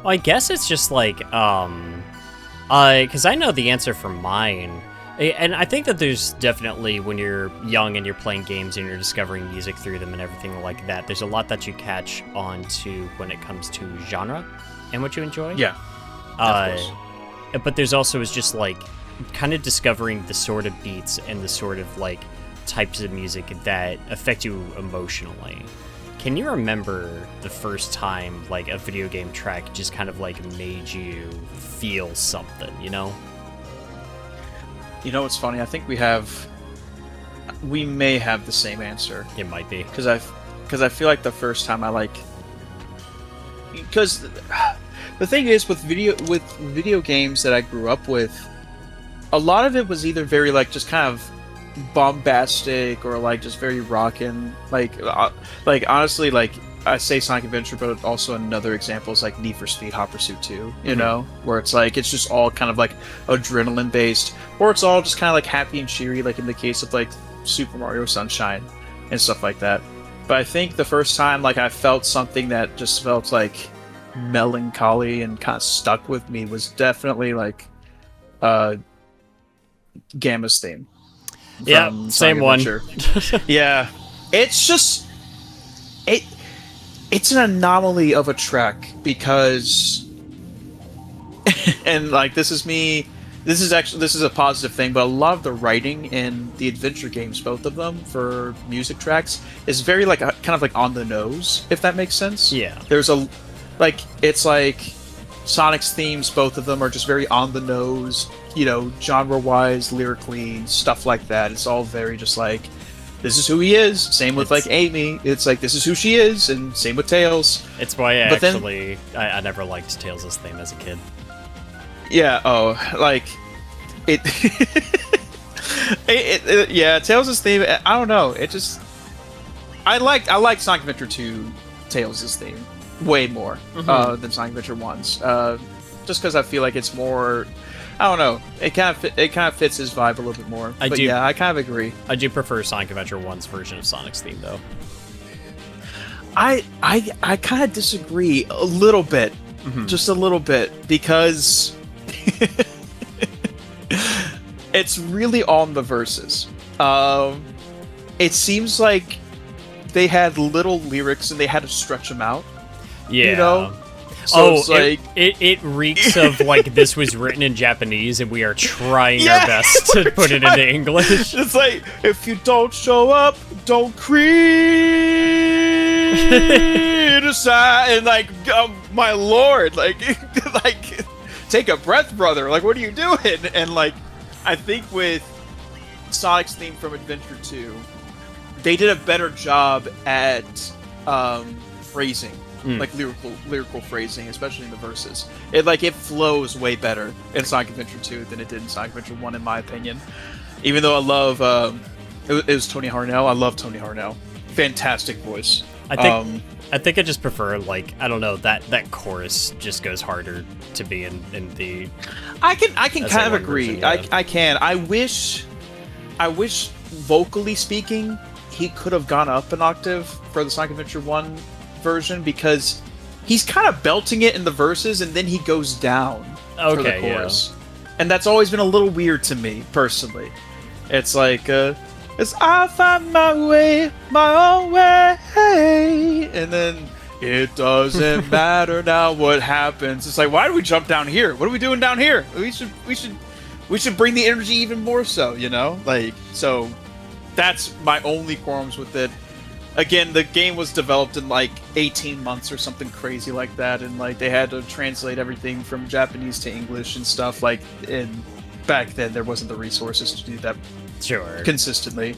Well, I guess it's just like because I know the answer for mine. And I think that there's definitely, when you're young and you're playing games and you're discovering music through them and everything like that, there's a lot that you catch on to when it comes to genre and what you enjoy. Yeah. but there's also is just like kind of discovering the sort of beats and the sort of like types of music that affect you emotionally. Can you remember the first time like a video game track just kind of like made you feel something, you know? You know what's funny? I think we may have the same answer. It might be. Because I feel like the first time because the thing is with video games that I grew up with, a lot of it was either very like just kind of bombastic or like just very rockin'. Like honestly, like I say Sonic Adventure, but also another example is like Need for Speed Hot Pursuit 2, you know, where it's like it's just all kind of like adrenaline based, or it's all just kind of like happy and cheery, like in the case of like Super Mario Sunshine and stuff like that. But I think the first time like I felt something that just felt like melancholy and kind of stuck with me was definitely like Gamma's theme. Yeah, same one. Yeah, it's just it's an anomaly of a track because and like this is a positive thing, but a lot of the writing in the adventure games, both of them for music tracks, is very like kind of like on the nose, if that makes sense. Yeah, there's a like it's like Sonic's themes, both of them are just very on the nose, you know, genre wise, lyrically, stuff like that. It's all very just like, this is who he is. Same with like Amy. It's like, this is who she is, and same with Tails. It's why I never liked Tails' theme as a kid. Yeah. Oh, like it. Yeah, Tails' theme. I don't know. It just. I like Sonic Adventure 2 Tails' theme way more than Sonic Adventure 1's. Just because I feel like it's more. I don't know. It kind of fits his vibe a little bit more. Yeah, I kind of agree. I do prefer Sonic Adventure 1's version of Sonic's theme, though. I kind of disagree a little bit, just a little bit, because it's really on the verses. It seems like they had little lyrics and they had to stretch them out. Yeah. You know? So it's like... it reeks of like this was written in Japanese and we are trying our best to put it into English. It's like, if you don't show up, don't criticize. And like, my lord, like, like, take a breath, brother. Like, what are you doing? And like, I think with Sonic's theme from Adventure 2, they did a better job at phrasing. Like lyrical phrasing, especially in the verses. It flows way better in Sonic Adventure 2 than it did in Sonic Adventure 1, in my opinion. Even though I love it was Tony Harnell. I love Tony Harnell. Fantastic voice. I think I just prefer, like, I don't know, that chorus just goes harder to be in the. I can kind of agree. Version, yeah. I can. I wish vocally speaking he could have gone up an octave for the Sonic Adventure 1 version, because he's kind of belting it in the verses and then he goes down for the chorus. Yeah. And that's always been a little weird to me, personally. It's like, it's I find my way, my own way, and then it doesn't matter now what happens. It's like, why do we jump down here? What are we doing down here? We should bring the energy even more so, you know? Like, so that's my only qualms with it. Again, the game was developed in like 18 months or something crazy like that, and like they had to translate everything from Japanese to English and stuff. Like, and back then there wasn't the resources to do that consistently.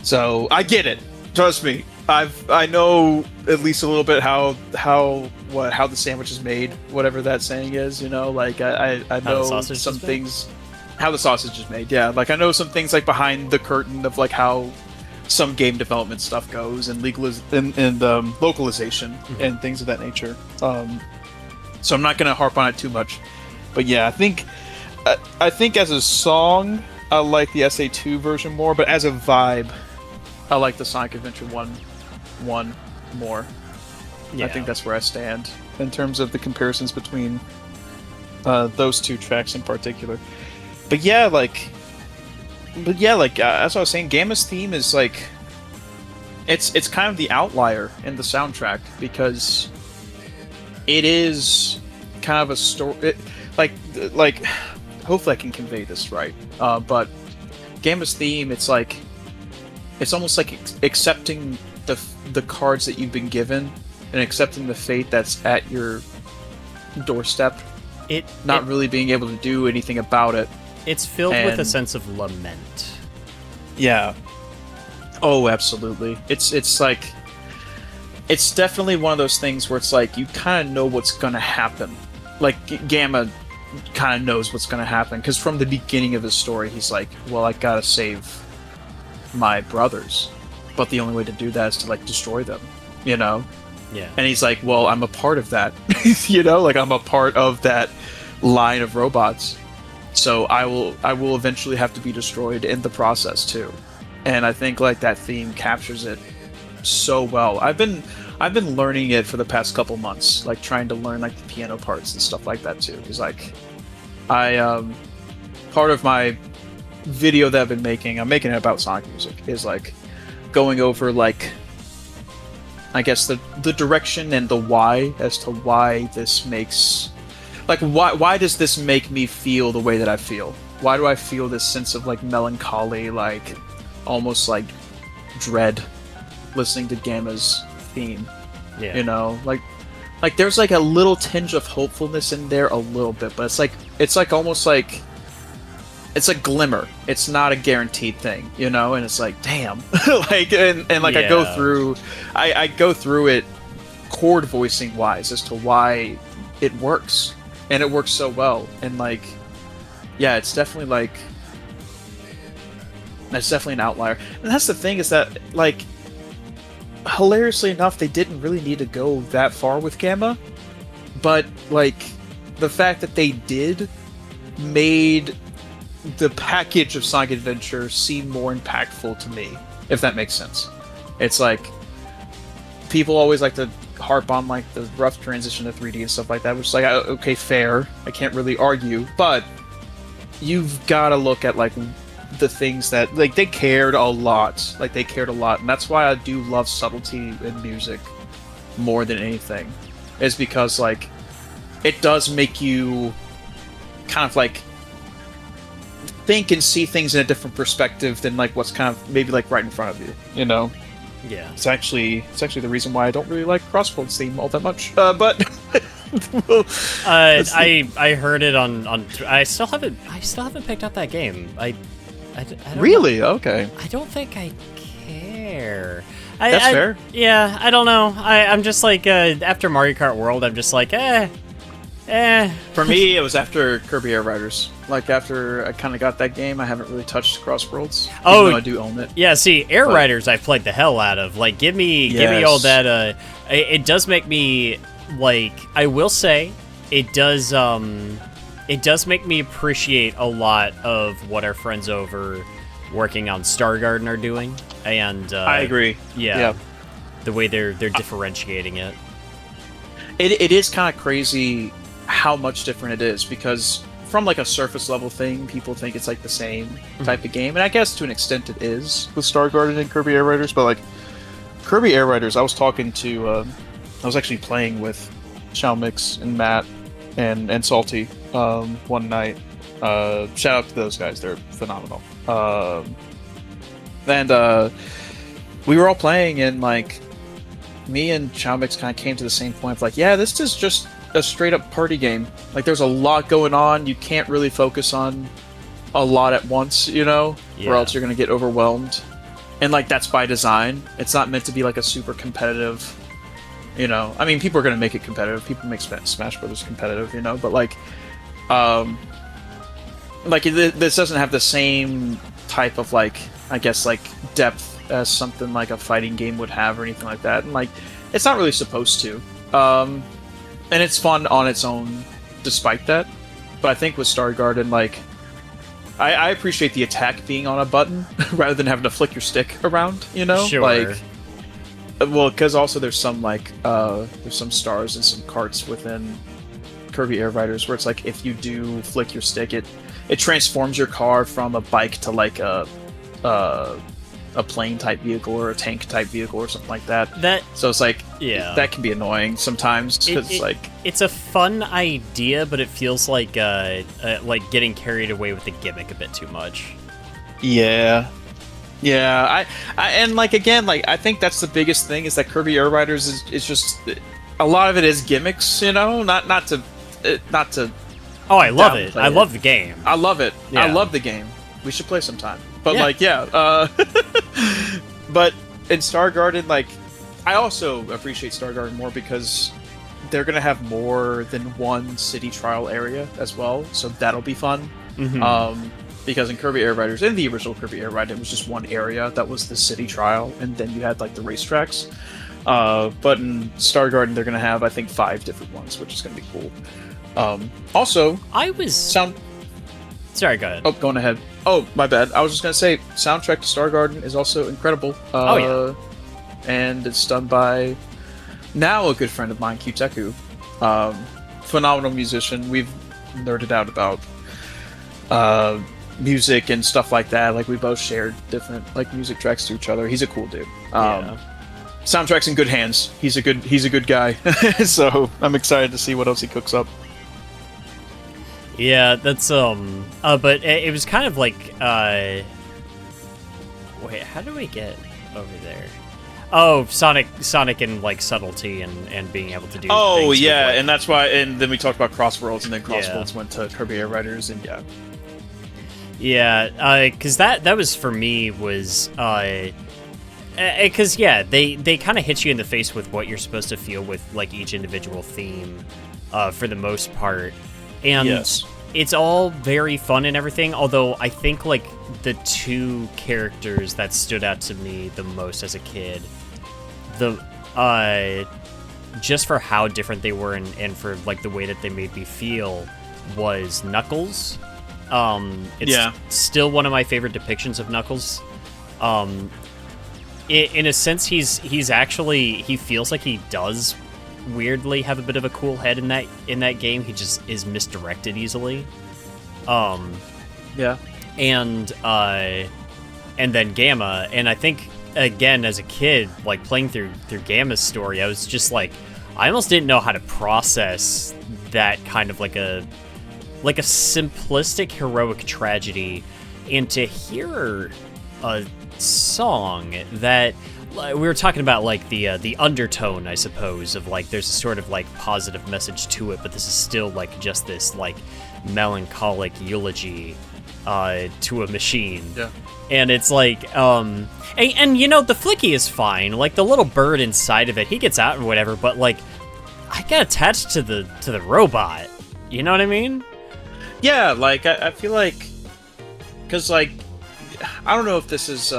So I get it. Trust me, I know at least a little bit how the sandwich is made, whatever that saying is. You know, like I know some things. How the sausage is made. Yeah, like I know some things like behind the curtain of like how some game development stuff goes, and localization and things of that nature. So I'm not going to harp on it too much, but yeah, I think as a song, I like the SA2 version more, but as a vibe, I like the Sonic Adventure 1 more. Yeah. I think that's where I stand in terms of the comparisons between those two tracks in particular. But yeah, like as I was saying, Gamma's theme is like, it's kind of the outlier in the soundtrack, because it is kind of a story. like hopefully I can convey this right. But Gamma's theme, it's like it's almost like accepting the cards that you've been given and accepting the fate that's at your doorstep. Not really being able to do anything about it. It's filled with a sense of lament. Yeah. Oh, absolutely. It's like it's definitely one of those things where it's like you kind of know what's gonna happen. Like Gamma kind of knows what's gonna happen because from the beginning of his story, he's like, "Well, I gotta save my brothers, but the only way to do that is to like destroy them," you know. Yeah. And he's like, "Well, I'm a part of that," you know, like I'm a part of that line of robots. So I will eventually have to be destroyed in the process too. And I think like that theme captures it so well. I've been learning it for the past couple months, like trying to learn like the piano parts and stuff like that too. Because like part of my video that I've been making, I'm making it about Sonic music, is like going over like I guess the direction and the why as to why this makes like why does this make me feel the way that I feel? Why do I feel this sense of like melancholy, like almost like dread listening to Gamma's theme? Yeah. You know, like there's like a little tinge of hopefulness in there a little bit, but it's like almost like it's a glimmer. It's not a guaranteed thing, you know, and it's like damn. like and like I go through it chord voicing wise as to why it works. And it works so well. And like yeah, it's definitely like that's definitely an outlier. And that's the thing is that like hilariously enough, they didn't really need to go that far with Gamma, but like the fact that they did made the package of Sonic Adventure seem more impactful to me, if that makes sense. It's like people always like to harp on like the rough transition to 3D and stuff like that, which is like okay, fair. I can't really argue, but you've got to look at like the things that like they cared a lot. Like they cared a lot, and that's why I do love subtlety in music more than anything. Is because like it does make you kind of like think and see things in a different perspective than like what's kind of maybe like right in front of you. You know. Yeah. It's actually the reason why I don't really like Crossroads theme all that much. But well, I heard it on I still haven't picked up that game. I don't really? know. Okay. I don't think I care. That's fair. Yeah, I don't know. I'm just like after Mario Kart World, I'm just like For me, it was after Kirby Air Riders. Like after I kind of got that game, I haven't really touched Crossworlds. Oh, even though I do own it. Yeah, see, Air Riders I played the hell out of. Like, give me all that. It does make me like. I will say, it does make me appreciate a lot of what our friends over working on Star Garden are doing. And I agree. Yeah, the way they're differentiating it. It is kind of crazy how much different it is, because from like a surface level thing, people think it's like the same type of game, and I guess to an extent it is with Star Garden and Kirby Air Riders. But like Kirby Air Riders, I was actually playing with Shao Mix and Matt and Salty one night. Shout out to those guys; they're phenomenal. And we were all playing, and like me and Shao Mix kind of came to the same point of like, yeah, this is just a straight up party game. Like there's a lot going on. You can't really focus on a lot at once, you know, or else you're gonna get overwhelmed. And like that's by design. It's not meant to be like a super competitive, you know. I mean, people are gonna make it competitive. People make Smash Brothers competitive, you know. But like this doesn't have the same type of like, I guess like depth as something like a fighting game would have or anything like that. And like it's not really supposed to. And it's fun on its own, despite that. But I think with Star Garden, like, I appreciate the attack being on a button rather than having to flick your stick around. You know, sure. Like, well, because also there's some like there's some stars and some carts within Kirby Air Riders where it's like if you do flick your stick, it transforms your car from a bike to like a plane type vehicle or a tank type vehicle or something like that. So it's like that can be annoying sometimes because it's like it's a fun idea, but it feels like getting carried away with the gimmick a bit too much. Yeah. Yeah, I and like again, like I think that's the biggest thing is that Kirby Air Riders is just a lot of it is gimmicks, you know, not to. Oh, I love it. I love the game. I love it. Yeah. I love the game. We should play sometime. But Yeah. but in Star Garden, like I also appreciate Star Garden more because they're gonna have more than one city trial area as well, so that'll be fun. Mhm. Because in Kirby Air Riders, in the original Kirby Air Ride, it was just one area that was the city trial, and then you had like the racetracks. But in Star Garden, they're gonna have I think 5 different ones, which is gonna be cool. Also, I was sound. Sorry, go ahead. Oh, going ahead. Oh, my bad. I was just gonna say, soundtrack to Star Garden is also incredible. Oh yeah. And it's done by now a good friend of mine, Kyuteku. Phenomenal musician. We've nerded out about music and stuff like that. Like we both shared different like music tracks to each other. He's a cool dude. Yeah. Soundtrack's in good hands. He's a good guy. So I'm excited to see what else he cooks up. Yeah, that's but it was kind of like wait, how do we get over there? Oh, Sonic and like subtlety and being able to do Oh things yeah, with, like, and that's why. And then we talked about Crossworlds, and then Crossworlds went to Kirby Air Riders, and yeah. Yeah, because that was for me was because yeah, they kind of hit you in the face with what you're supposed to feel with like each individual theme, for the most part, and Yes. it's all very fun and everything. Although I think like the 2 characters that stood out to me the most as a kid, just for how different they were and for like the way that they made me feel was Knuckles. It's still one of my favorite depictions of Knuckles. In a sense, he's actually, he feels like he does weirdly have a bit of a cool head in that game. He just is misdirected easily. Yeah. And then Gamma, and I think again as a kid, like playing through Gamma's story, I was just like, I almost didn't know how to process that kind of like a simplistic heroic tragedy, and to hear a song that we were talking about, like the undertone, I suppose, of like there's a sort of like positive message to it, but this is still like just this like melancholic eulogy to a machine. Yeah. And it's like and you know, the flicky is fine, like the little bird inside of it, he gets out and whatever, but like I got attached to the robot, you know what I mean? Yeah, like I feel like, because like I don't know if this is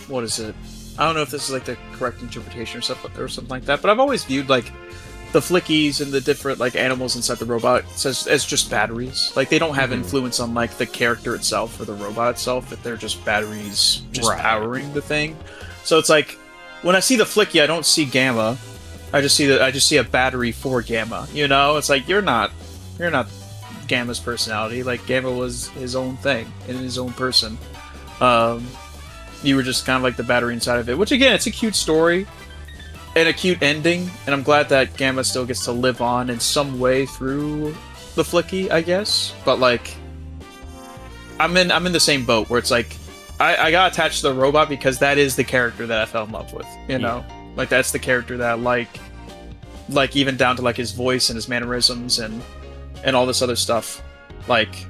what is it? I don't know if this is like the correct interpretation or something like that. But I've always viewed like the flickies and the different like animals inside the robot as just batteries. Like they don't have influence on like the character itself or the robot itself. That they're just batteries just powering the thing. So it's like when I see the flicky, I don't see Gamma. I just see a battery for Gamma. You know, it's like you're not Gamma's personality. Like Gamma was his own thing in his own person. You were just kind of like the battery inside of it, which again, it's a cute story and a cute ending, and I'm glad that Gamma still gets to live on in some way through the flicky, I guess. But like I'm in the same boat where it's like I got attached to the robot because that is the character that I fell in love with, you know? Like that's the character that I like even down to like his voice and his mannerisms and all this other stuff. Like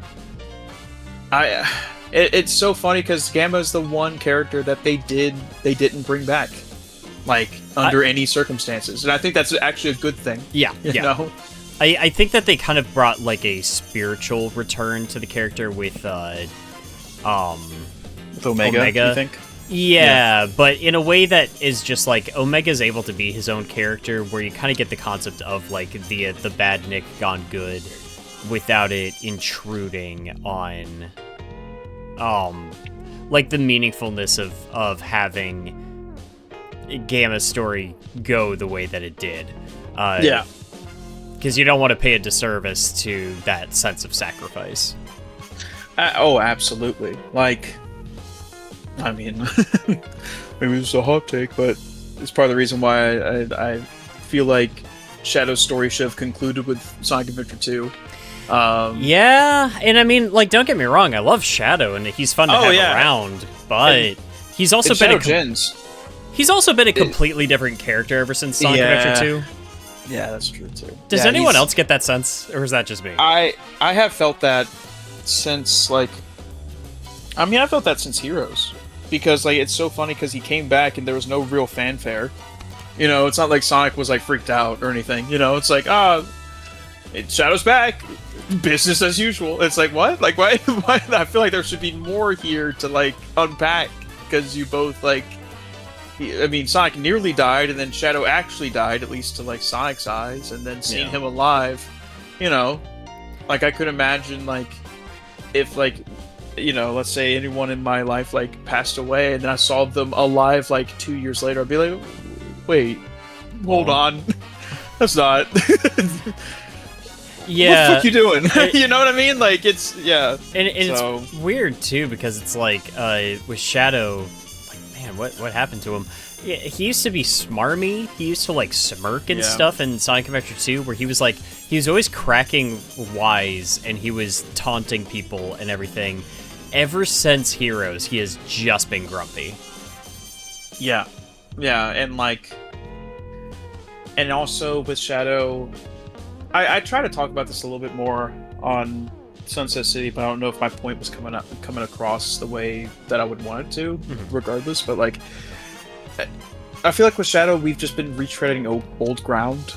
it's so funny because Gamma is the one character that they didn't bring back, like under any circumstances, and I think that's actually a good thing. Yeah, you know? I think that they kind of brought like a spiritual return to the character with Omega. You think? Yeah, but in a way that is just like Omega's able to be his own character, where you kind of get the concept of like the bad Nick gone good, without it intruding on like the meaningfulness of having Gamma's story go the way that it did. Yeah. Because you don't want to pay a disservice to that sense of sacrifice. Oh, absolutely. Like, I mean, maybe it's a hot take, but it's part of the reason why I feel like Shadow's story should have concluded with Sonic Adventure 2. Yeah, and I mean, like, don't get me wrong, I love Shadow, and he's fun to have around, but he's also been he's also been a completely different character ever since Sonic Adventure 2. Yeah, that's true too. Does anyone else get that sense, or is that just me? I have felt that since, like, I mean, I felt that since Heroes, because, like, it's so funny because he came back and there was no real fanfare. You know, it's not like Sonic was, like, freaked out or anything. You know, it's like, Shadow's back, business as usual. It's like, what? Like, why? I feel like there should be more here to, like, unpack, because you both, like, I mean, Sonic nearly died, and then Shadow actually died, at least to, like, Sonic's eyes, and then seeing him alive, you know, like, I could imagine, like, if, like, you know, let's say anyone in my life, like, passed away, and then I saw them alive, like, 2 years later, I'd be like, wait, hold on, that's not... Yeah. What the fuck you doing? You know what I mean? Like, it's, and it's weird, too, because it's like, with Shadow... Man, what happened to him? Yeah, he used to be smarmy. He used to, like, smirk and stuff in Sonic Adventure 2, where he was always cracking wise, and he was taunting people and everything. Ever since Heroes, he has just been grumpy. Yeah, and, like, and also with Shadow, I try to talk about this a little bit more on Sunset City, but I don't know if my point was coming across the way that I would want it to, regardless. But, like, I feel like with Shadow, we've just been retreading old ground.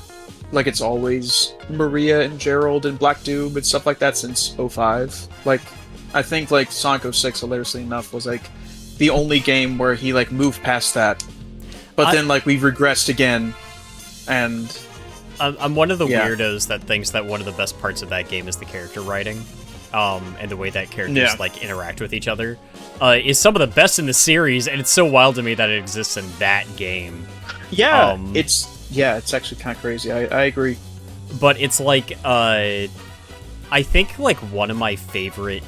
Like, it's always Maria and Gerald and Black Doom and stuff like that since 05. Like, I think, like, Sonic 06, hilariously enough, was, like, the only game where he, like, moved past that. But then, like, we've regressed again, and... I'm one of the weirdos that thinks that one of the best parts of that game is the character writing, and the way that characters like interact with each other is some of the best in the series, and it's so wild to me that it exists in that game. Yeah, it's actually kind of crazy. I agree. But it's like I think like one of my favorite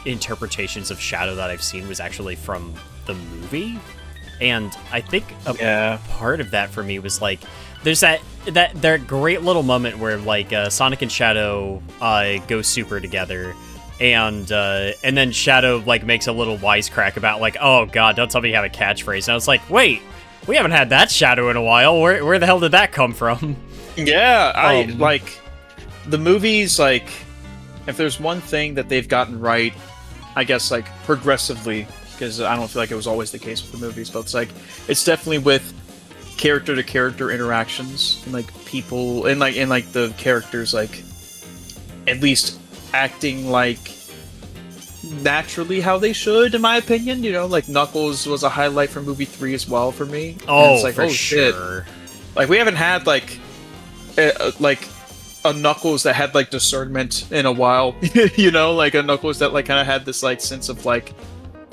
interpretations of Shadow that I've seen was actually from the movie, and I think a part of that for me was like. There's that great little moment where, like, Sonic and Shadow go super together, and then Shadow, like, makes a little wisecrack about, like, oh god, don't tell me you have a catchphrase. And I was like, wait, we haven't had that Shadow in a while. Where the hell did that come from? Yeah, I like the movies. Like, if there's one thing that they've gotten right, I guess, like, progressively, because I don't feel like it was always the case with the movies, but it's like it's definitely with character-to-character interactions, and, like, people, and like the characters, like, at least acting, like, naturally how they should, in my opinion. You know, like, Knuckles was a highlight from movie 3 as well for me. Oh, it's like, for sure. Like, we haven't had, like a Knuckles that had, like, discernment in a while. You know, like, a Knuckles that, like, kind of had this, like, sense of, like,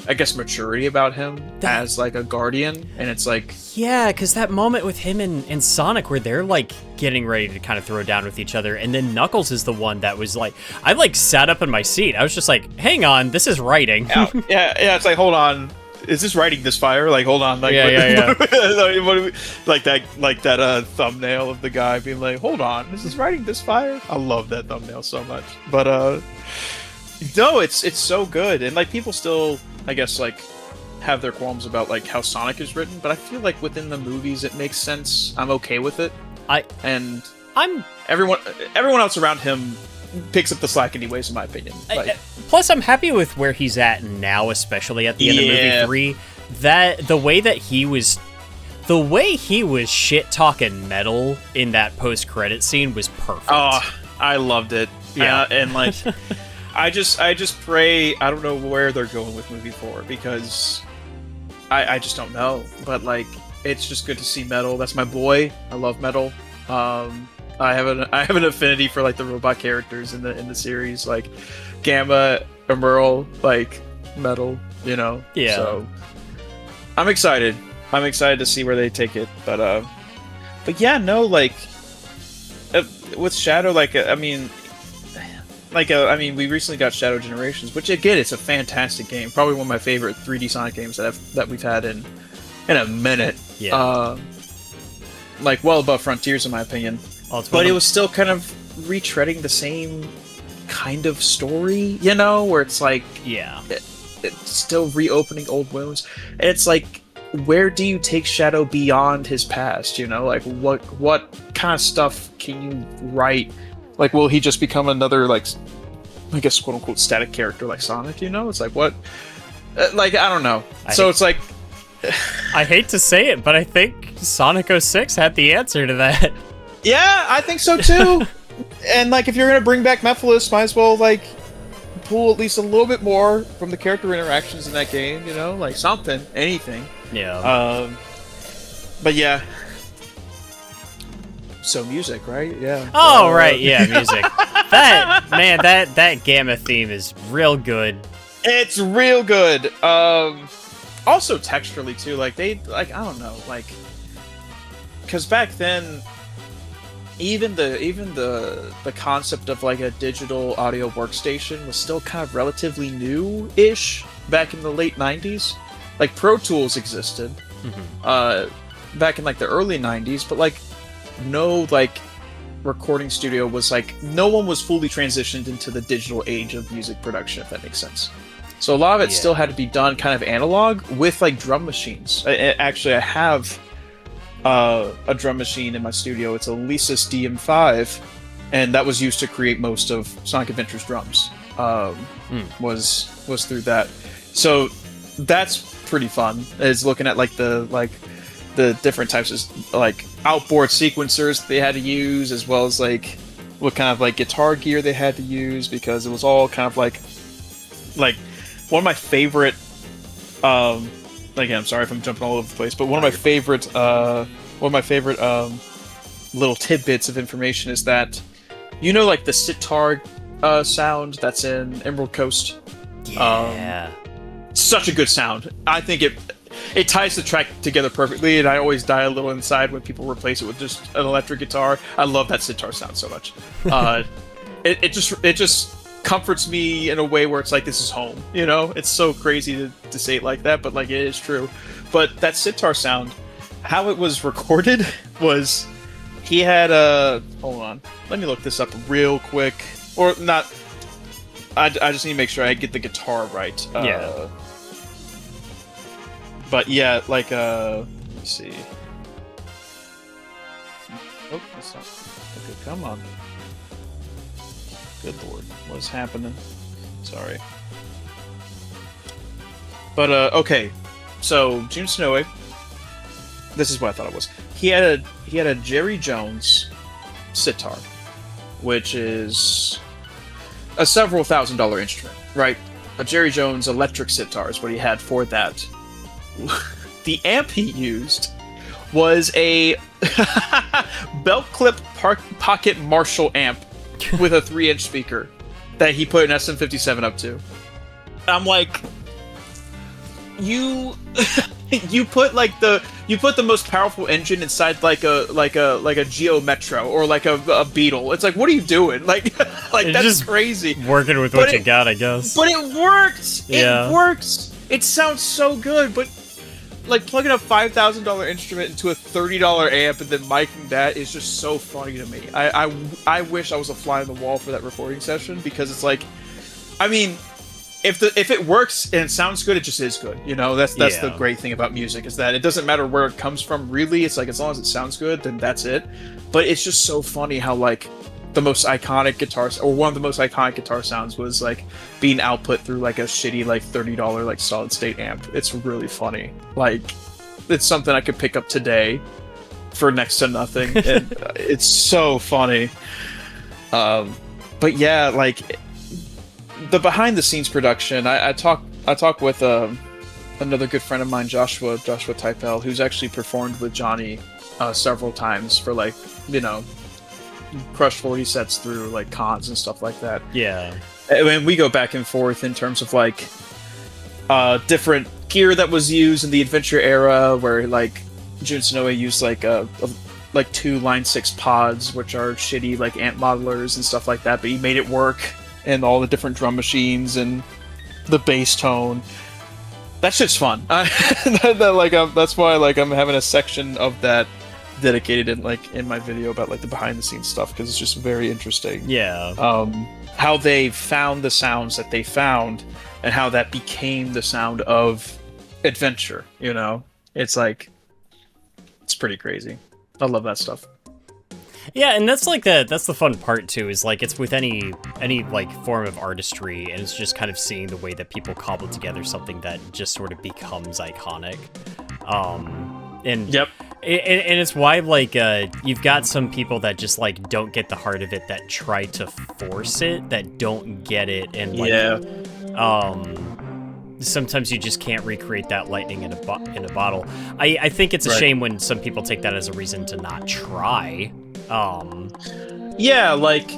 I guess, maturity about him as, like, a guardian, and it's like... Yeah, because that moment with him and Sonic where they're, like, getting ready to kind of throw down with each other, and then Knuckles is the one that was, like... I, like, sat up in my seat. I was just like, hang on, this is writing. yeah, it's like, hold on. Is this writing this fire? Like, hold on. Like, like that thumbnail of the guy being like, hold on, is this writing this fire? I love that thumbnail so much. But, no, it's so good, and, like, people still... I guess, like, have their qualms about, like, how Sonic is written, but I feel like within the movies it makes sense. I'm okay with it. Everyone else around him picks up the slack anyways, in my opinion. Plus, I'm happy with where he's at now, especially at the end of movie 3. That the way he was shit talking Metal in that post credit scene was perfect. Oh, I loved it. Yeah, and like. I just pray. I don't know where they're going with movie 4, because I just don't know. But, like, it's just good to see Metal. That's my boy. I love Metal. I have an affinity for, like, the robot characters in the series, like Gamma, Emerald, like Metal. You know. Yeah. So I'm excited. I'm excited to see where they take it. But yeah, no, like with Shadow, like I mean. We recently got Shadow Generations, which, again, it's a fantastic game. Probably one of my favorite 3D Sonic games that we've had in a minute. Yeah. like well above Frontiers in my opinion. But it was still kind of retreading the same kind of story, you know, where it's like it's still reopening old wounds, and it's like, where do you take Shadow beyond his past? You know, like what kind of stuff can you write? Like, will he just become another, like, I guess quote unquote static character like Sonic? You know, it's like what, like, I don't know. It's like, I hate to say it, but I think Sonic 06 had the answer to that. Yeah, I think so too. And like, if you're gonna bring back Mephiles, might as well like pull at least a little bit more from the character interactions in that game. You know, like something, anything. Yeah. But yeah. So music, right? Yeah. Oh right, yeah, music. that Gamma theme is real good. It's real good. Also texturally too. Like they, like, I don't know, like, because back then, even the concept of like a digital audio workstation was still kind of relatively new-ish back in the late 90s. Like Pro Tools existed back in like the early 90s, but like no like recording studio was like, no one was fully transitioned into the digital age of music production, if that makes sense. So a lot of it still had to be done kind of analog with like drum machines. Actually, I have a drum machine in my studio. It's a Lesis DM5, and that was used to create most of Sonic Adventure's drums. Was through that. So that's pretty fun. Is looking at like the different types of like outboard sequencers they had to use, as well as like what kind of like guitar gear they had to use, because it was all kind of like one of my favorite again, I'm sorry if I'm jumping all over the place, but one of my favorite little tidbits of information is that, you know, like the sitar sound that's in Emerald Coast. Yeah. Such a good sound. I think it ties the track together perfectly, and I always die a little inside when people replace it with just an electric guitar. I love that sitar sound so much. It just comforts me in a way where it's like, this is home, you know? It's so crazy to say it like that, but like, it is true. But that sitar sound, how it was recorded was, he had a, hold on, let me look this up real quick, or not, I just need to make sure I get the guitar right. Yeah. But yeah, like, let me see. Oh, that's not, okay, come on. Good lord, what is happening? Sorry. But, okay. So, Jun Snoue, this is what I thought it was. He had a Jerry Jones sitar, which is a several $1,000 instrument, right? A Jerry Jones electric sitar is what he had for that. The amp he used was a belt clip pocket Marshall amp with a 3-inch speaker that he put an SM57 up to. I'm like, you put the most powerful engine inside like a Geo Metro or like a Beetle. It's like, what are you doing? Like that's just crazy. Working with what you got, I guess. But it works. Yeah. It works. It sounds so good, but like plugging a $5,000 instrument into a $30 amp and then miking that is just so funny to me. I wish I was a fly on the wall for that recording session, because it's like, I mean, if it works and it sounds good, it just is good. You know, that's the great thing about music, is that it doesn't matter where it comes from. Really, it's like, as long as it sounds good, then that's it. But it's just so funny how like the most iconic guitars, or one of the most iconic guitar sounds, was like being output through like a shitty like $30 like solid state amp. It's really funny. Like, it's something I could pick up today for next to nothing, and it's so funny. But yeah, like the behind the scenes production, I talk with another good friend of mine, Joshua Typel, who's actually performed with Johnny several times for, like, you know, Crush 40 sets through like cons and stuff like that. Yeah. I mean, we go back and forth in terms of like different gear that was used in the adventure era, where like Jun Snoue used like like 2 Line 6 pods, which are shitty like amp modelers and stuff like that, but he made it work, and all the different drum machines and the bass tone. That shit's fun. That's why like I'm having a section of that dedicated in my video about like the behind the scenes stuff because it's just very interesting. Yeah. How they found the sounds that they found and how that became the sound of adventure, you know? It's like, it's pretty crazy. I love that stuff. Yeah, and that's the fun part too, is like it's with any like form of artistry, and it's just kind of seeing the way that people cobble together something that just sort of becomes iconic. And yep. And it's why, like, you've got some people that just, like, don't get the heart of it, that try to force it, that don't get it, and, like, sometimes you just can't recreate that lightning in a bottle. I think it's a shame when some people take that as a reason to not try. Yeah, like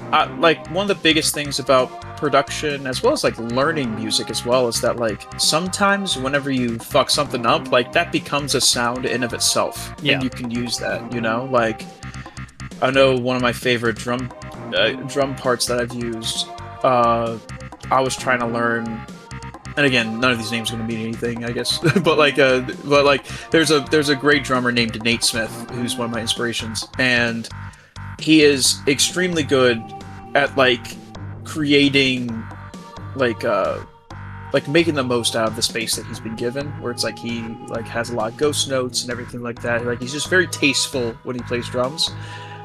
one of the biggest things about production as well as like learning music as well is that like sometimes whenever you fuck something up, like that becomes a sound in of itself. Yeah. And you can use that, you know? Like I know one of my favorite drum parts that I've used, I was trying to learn, and again, none of these names are going to mean anything, I guess. but there's a great drummer named Nate Smith who's one of my inspirations, and he is extremely good at like creating like making the most out of the space that he's been given, where it's like he like has a lot of ghost notes and everything like that. Like he's just very tasteful when he plays drums.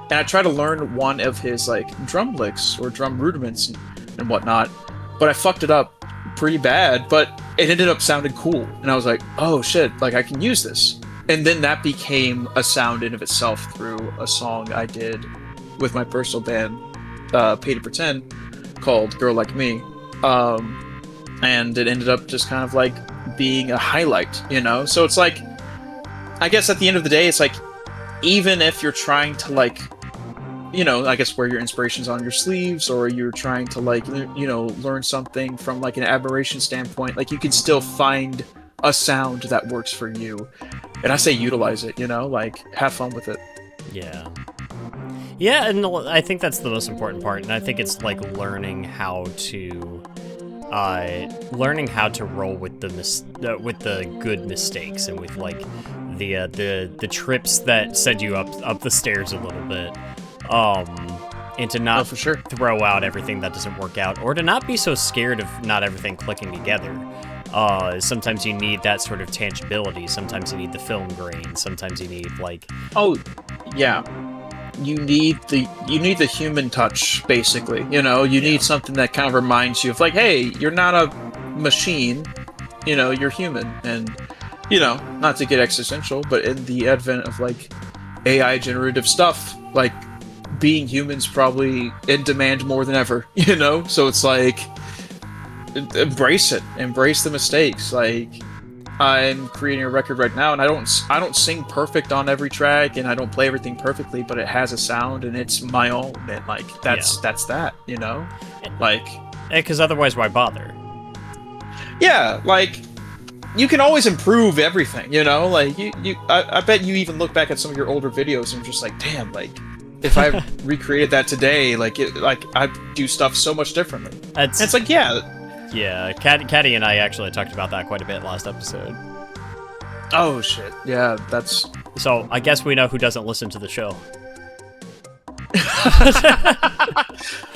And I try to learn one of his like drum licks or drum rudiments and whatnot, but I fucked it up pretty bad, but it ended up sounding cool. And I was like, oh shit, like I can use this. And then that became a sound in of itself through a song I did with my personal band, Pay to Pretend, called Girl Like Me. And it ended up just kind of like being a highlight, you know? So it's like, I guess at the end of the day, it's like, even if you're trying to like, you know, I guess wear your inspirations on your sleeves, or you're trying to like, you know, learn something from like an admiration standpoint, like you can still find a sound that works for you. And I say utilize it, you know, like have fun with it. Yeah. Yeah, and I think that's the most important part, and I think it's like learning how to roll with the good mistakes, and with like the trips that send you up the stairs a little bit, and to not for sure throw out everything that doesn't work out, or to not be so scared of not everything clicking together. Sometimes you need that sort of tangibility. Sometimes you need the film grain. Sometimes you need like, oh yeah, you need the human touch, basically. You know, you need something that kind of reminds you of like, hey, you're not a machine, you know, you're human. And you know, not to get existential, but in the advent of like AI generative stuff, like being human's probably in demand more than ever, you know? So it's like, embrace it, embrace the mistakes. Like I'm creating a record right now, and I don't sing perfect on every track, and I don't play everything perfectly, but it has a sound and it's my own, and like that's that, you know? Like, because otherwise why bother? Yeah, like you can always improve everything, you know? Like I bet you even look back at some of your older videos and you're just like, damn, like if I recreated that today, like I'd do stuff so much differently. And it's like, yeah, Caddy and I actually talked about that quite a bit last episode. Oh shit, yeah, that's... So, I guess we know who doesn't listen to the show.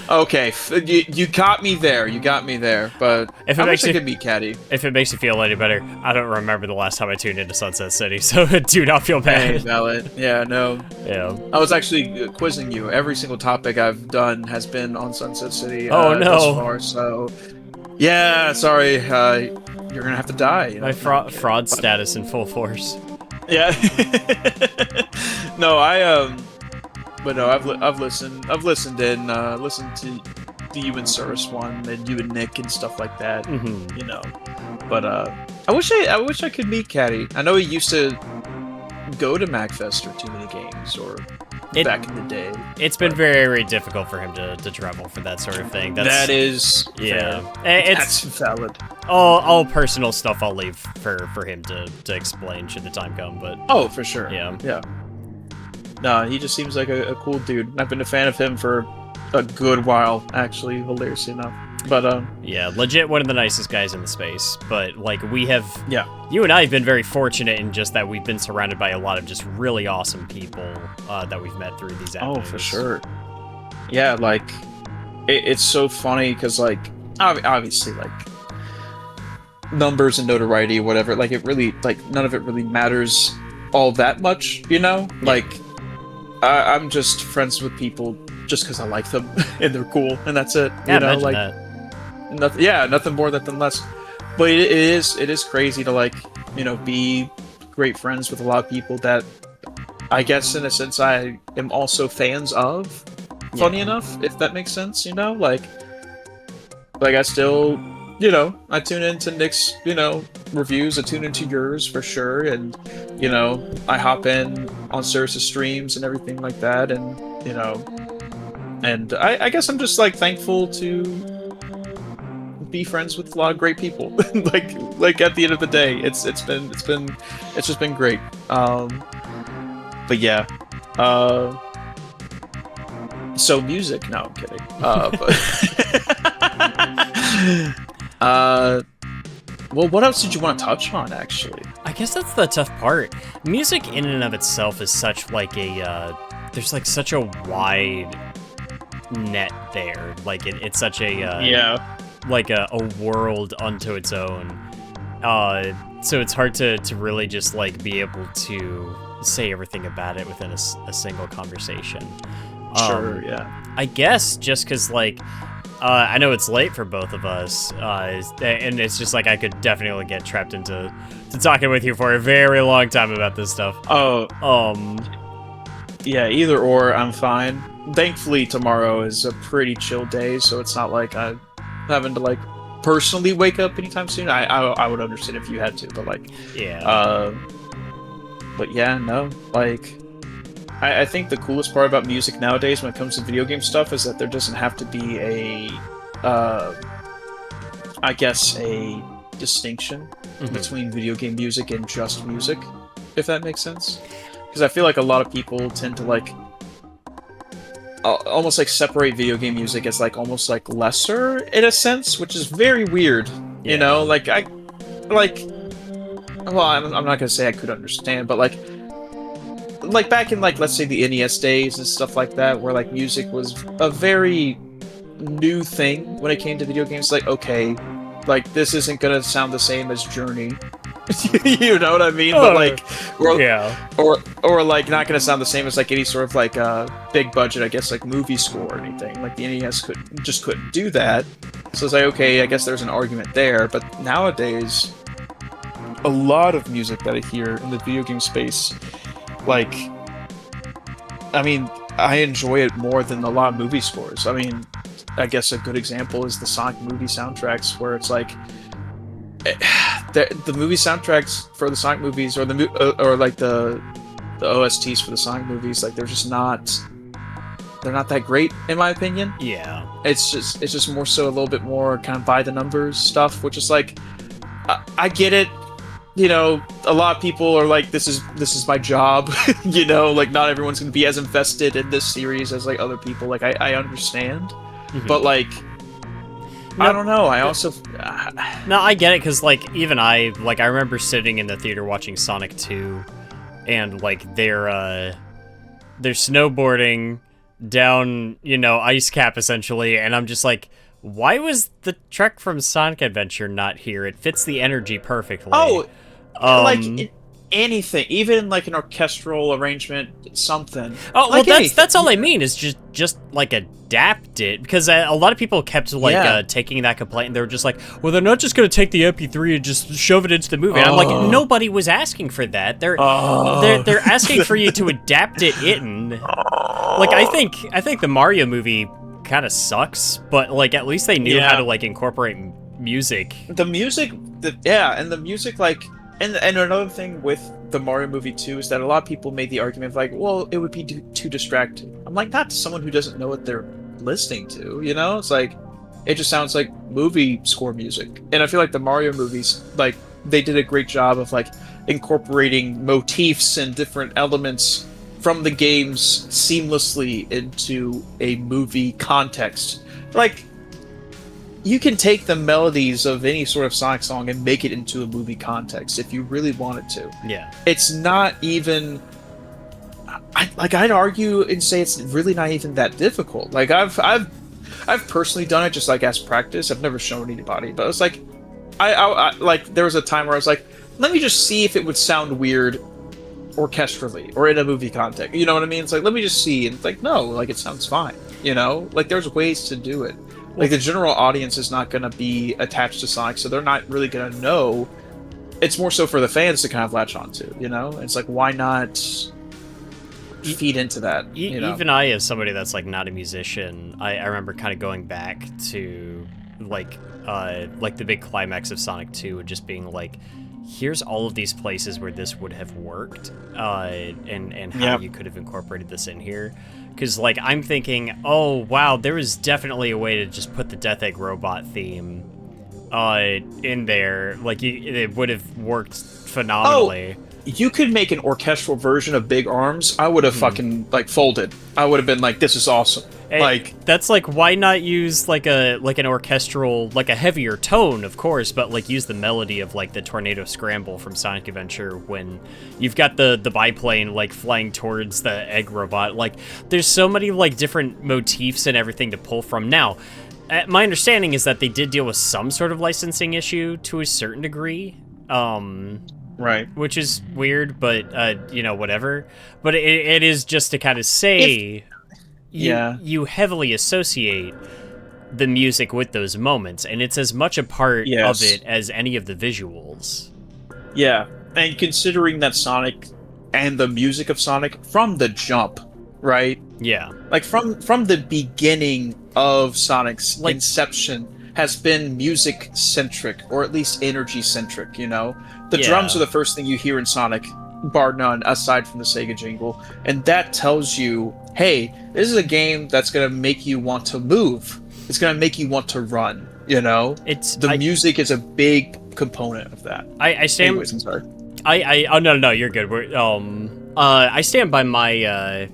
Okay, you got me there, but if I wish I could meet Caddy. If it makes you feel any better, I don't remember the last time I tuned into Sunset City, so do not feel bad. Hey, valid. Yeah, no. Yeah. I was actually quizzing you. Every single topic I've done has been on Sunset City oh, no. thus far, so... Yeah, sorry, you're gonna have to die. You know? My fraud status in full force. Yeah. No, but no, I've listened in, listened to you and Cirrus one, and you and Nick and stuff like that. Mm-hmm. You know, but I wish I could meet Caddy. I know he used to go to MacFest or Too Many Games or back in the day. It's been very, very difficult for him to travel for that sort of thing. That is yeah. That's valid. All personal stuff I'll leave for him to explain should the time come. But oh, for sure. Yeah. No, he just seems like a cool dude. I've been a fan of him for a good while, actually, hilariously enough. But yeah, legit one of the nicest guys in the space. But like yeah, you and I have been very fortunate in just that we've been surrounded by a lot of just really awesome people that we've met through these avenues. oh, for sure. Yeah, like it's so funny because like obviously like numbers and notoriety, whatever. Like it really like none of it really matters all that much, you know. Yeah. Like I'm just friends with people just because I like them and they're cool, and that's it. Yeah, You know, imagine like that. nothing. Yeah, nothing more, nothing less. But it is crazy to like be great friends with a lot of people that I guess in a sense I am also fans of. Funny enough, if that makes sense, like I still, I tune into Nick's, reviews. I tune into yours for sure, and I hop in on Cers's streams and everything like that, and and I guess I'm just like thankful to be friends with a lot of great people. like at the end of the day, it's just been great. But yeah. So music? No, I'm kidding. Well, what else did you want to touch on, actually? I guess that's the tough part. Music in and of itself is such like a, there's like such a wide net there. Like it's such a, like a world unto its own. So it's hard to really just like be able to say everything about it within a single conversation. Sure, yeah. I guess just because, like, I know it's late for both of us, and it's just like I could definitely get trapped into talking with you for a very long time about this stuff. Oh, yeah, either or, I'm fine. Thankfully, tomorrow is a pretty chill day, so it's not like I'm having to, like, personally wake up anytime soon. I would understand if you had to, but, like... Yeah. But yeah, no, like... I think the coolest part about music nowadays when it comes to video game stuff is that there doesn't have to be a distinction between video game music and just music, if that makes sense. Because I feel like a lot of people tend to like almost like separate video game music as like almost like lesser in a sense, which is very weird. You know, like well, I'm not gonna say I could understand, but like back in like let's say the NES days and stuff like that, where like music was a very new thing when it came to video games. Like, okay, like this isn't gonna sound the same as Journey. You know what I mean? But like, or like not gonna sound the same as like any sort of like big budget, I guess, like movie score or anything. Like the NES couldn't do that. So it's like, okay, I guess there's an argument there. But nowadays, a lot of music that I hear in the video game space, like, I mean, I enjoy it more than a lot of movie scores. I mean, I guess a good example is the Sonic movie soundtracks, where it's like the movie soundtracks for the Sonic movies, or like the OSTs for the Sonic movies, like they're not that great in my opinion. Yeah, it's just more so a little bit more kind of by the numbers stuff, which is like I get it. You know, a lot of people are like, this is my job. You know, like not everyone's gonna be as invested in this series as like other people. Like I understand, but like I don't know. I also no, I get it, because like even I remember sitting in the theater watching Sonic 2, and like they're snowboarding down, ice cap essentially, and I'm just like, why was the track from Sonic Adventure not here? It fits the energy perfectly. Oh, like anything, even like an orchestral arrangement, something. Oh, like well, that's all I mean, is just like adapt it, because a lot of people kept like taking that complaint, and they were just like, well, they're not just gonna take the MP3 and just shove it into the movie. And I'm like, nobody was asking for that. They're asking for you to adapt it in. Like I think the Mario movie kind of sucks, but like at least they knew how to like incorporate music. The music like. And another thing with the Mario movie too is that a lot of people made the argument of like, well, it would be too distracting. I'm like, not to someone who doesn't know what they're listening to, It's like, it just sounds like movie score music. And I feel like the Mario movies, like, they did a great job of like incorporating motifs and different elements from the games seamlessly into a movie context. Like, you can take the melodies of any sort of Sonic song and make it into a movie context if you really wanted to. Yeah. It's not even... I'd argue and say it's really not even that difficult. Like, I've personally done it just, like, as practice. I've never shown anybody. But it's like... like, there was a time where I was like, let me just see if it would sound weird orchestrally or in a movie context. You know what I mean? It's like, let me just see. And it's like, no, like, it sounds fine. You know? Like, there's ways to do it. Like, the general audience is not going to be attached to Sonic, so they're not really going to know. It's more so for the fans to kind of latch onto, you know? It's like, why not feed into that? You know? Even I, as somebody that's, like, not a musician, I remember kind of going back to, like the big climax of Sonic 2 and just being like, here's all of these places where this would have worked, and how you could have incorporated this in here. Because, like, I'm thinking, oh, wow, there was definitely a way to just put the Death Egg Robot theme in there. Like, it would have worked phenomenally. Oh, you could make an orchestral version of Big Arms. I would have fucking, like, folded. I would have been like, this is awesome. Hey, like, that's like, why not use like an orchestral, like a heavier tone, of course, but like use the melody of like the Tornado Scramble from Sonic Adventure when you've got the biplane like flying towards the egg robot. Like, there's so many like different motifs and everything to pull from. Now, my understanding is that they did deal with some sort of licensing issue to a certain degree. Right. Which is weird, but you know, whatever. But it is just to kind of say, you heavily associate the music with those moments, and it's as much a part of it as any of the visuals. Yeah, and considering that Sonic and the music of Sonic from the jump, right? Yeah. Like from the beginning of Sonic's inception has been music centric, or at least energy centric, you know? The drums are the first thing you hear in Sonic, bar none, aside from the Sega jingle. And that tells you, hey, this is a game that's going to make you want to move. It's going to make you want to run, you know? The music is a big component of that. I stand... Anyways, I'm sorry. Oh, no, you're good. I stand by my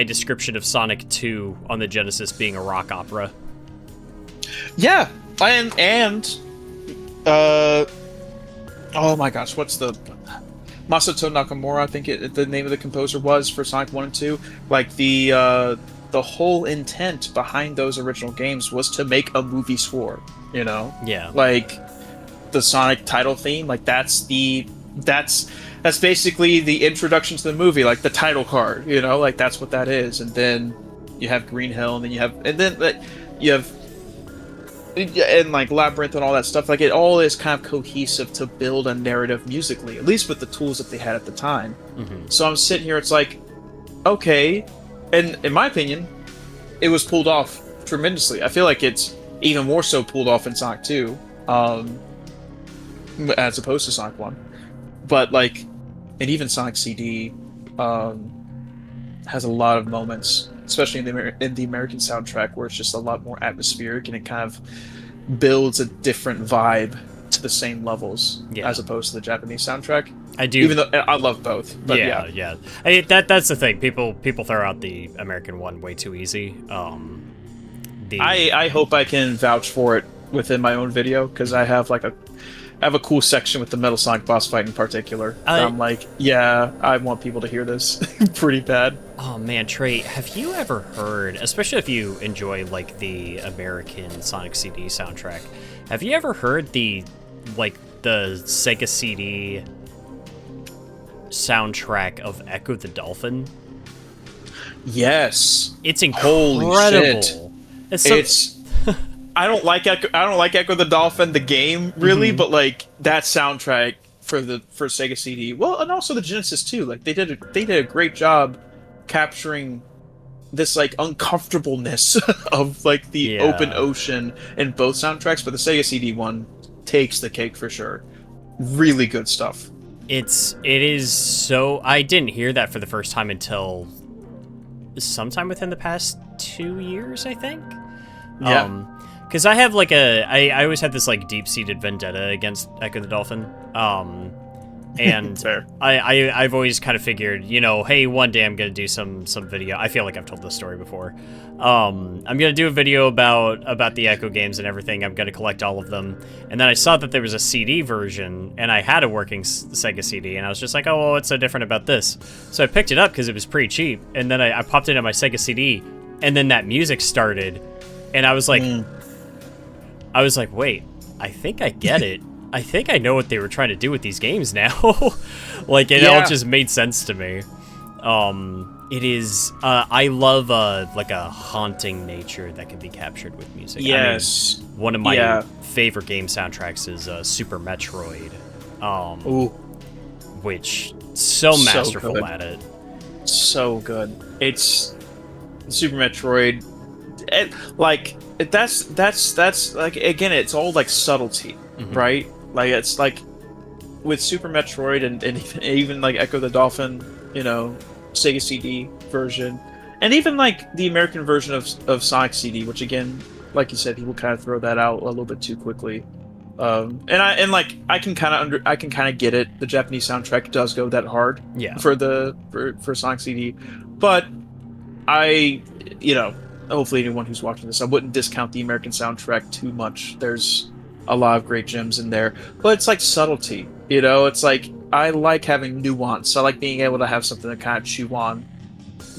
description of Sonic 2 on the Genesis being a rock opera. Yeah, and oh my gosh, what's the Masato Nakamura? I think the name of the composer was for Sonic 1 and 2. Like the whole intent behind those original games was to make a movie score. You know? Yeah. Like the Sonic title theme. Like that's basically the introduction to the movie. Like the title card. You know? Like that's what that is. And then you have Green Hill, and then you have. And like Labyrinth and all that stuff, like it all is kind of cohesive to build a narrative musically, at least with the tools that they had at the time. So I'm sitting here, it's like, okay, and in my opinion, it was pulled off tremendously. I feel like it's even more so pulled off in Sonic 2, as opposed to Sonic 1. But like, and even Sonic CD has a lot of moments, especially in the American soundtrack, where it's just a lot more atmospheric and it kind of builds a different vibe to the same levels as opposed to the Japanese soundtrack. I do, even though I love both. But yeah. That's the thing. People throw out the American one way too easy. I hope I can vouch for it within my own video, because I have a cool section with the Metal Sonic boss fight in particular. I'm like, I want people to hear this pretty bad. Oh man, Trey, have you ever heard, especially if you enjoy like the American Sonic CD soundtrack, have you ever heard the Sega CD soundtrack of Echo the Dolphin? Yes. It's incredible. Holy shit. I don't like Echo the Dolphin, the game, really, but like that soundtrack for Sega CD, well, and also the Genesis too. Like they did a great job capturing this like uncomfortableness of like the open ocean in both soundtracks, but the Sega CD one takes the cake for sure. Really good stuff. It is so. I didn't hear that for the first time until sometime within the past 2 years, I think. Yeah. Because I have like I always had this like deep-seated vendetta against Echo the Dolphin. And Fair. I've always kind of figured, you know, hey, one day I'm gonna do some video. I feel like I've told this story before. I'm gonna do a video about the Echo games and everything. I'm gonna collect all of them. And then I saw that there was a CD version, and I had a working Sega CD, and I was just like, oh, well, what's so different about this? So I picked it up because it was pretty cheap, and then I popped it in my Sega CD, and then that music started, and I was like, wait, I think I get it. I think I know what they were trying to do with these games now. Like, it all just made sense to me. It is, I love, like, a haunting nature that can be captured with music. Yes. I mean, one of my favorite game soundtracks is Super Metroid. Which, so masterful good. at it. So good. It's Super Metroid. That's like, again, it's all like subtlety, right? Like, it's like with Super Metroid and even like Echo the Dolphin, you know, Sega CD version, and even like the American version of Sonic CD, which again, like you said, people kind of throw that out a little bit too quickly. I can kind of get it. The Japanese soundtrack does go that hard, for Sonic CD, but you know, hopefully anyone who's watching this, I wouldn't discount the American soundtrack too much. There's a lot of great gems in there, but it's like subtlety, you know. It's like, I like having nuance. I like being able to have something to kind of chew on,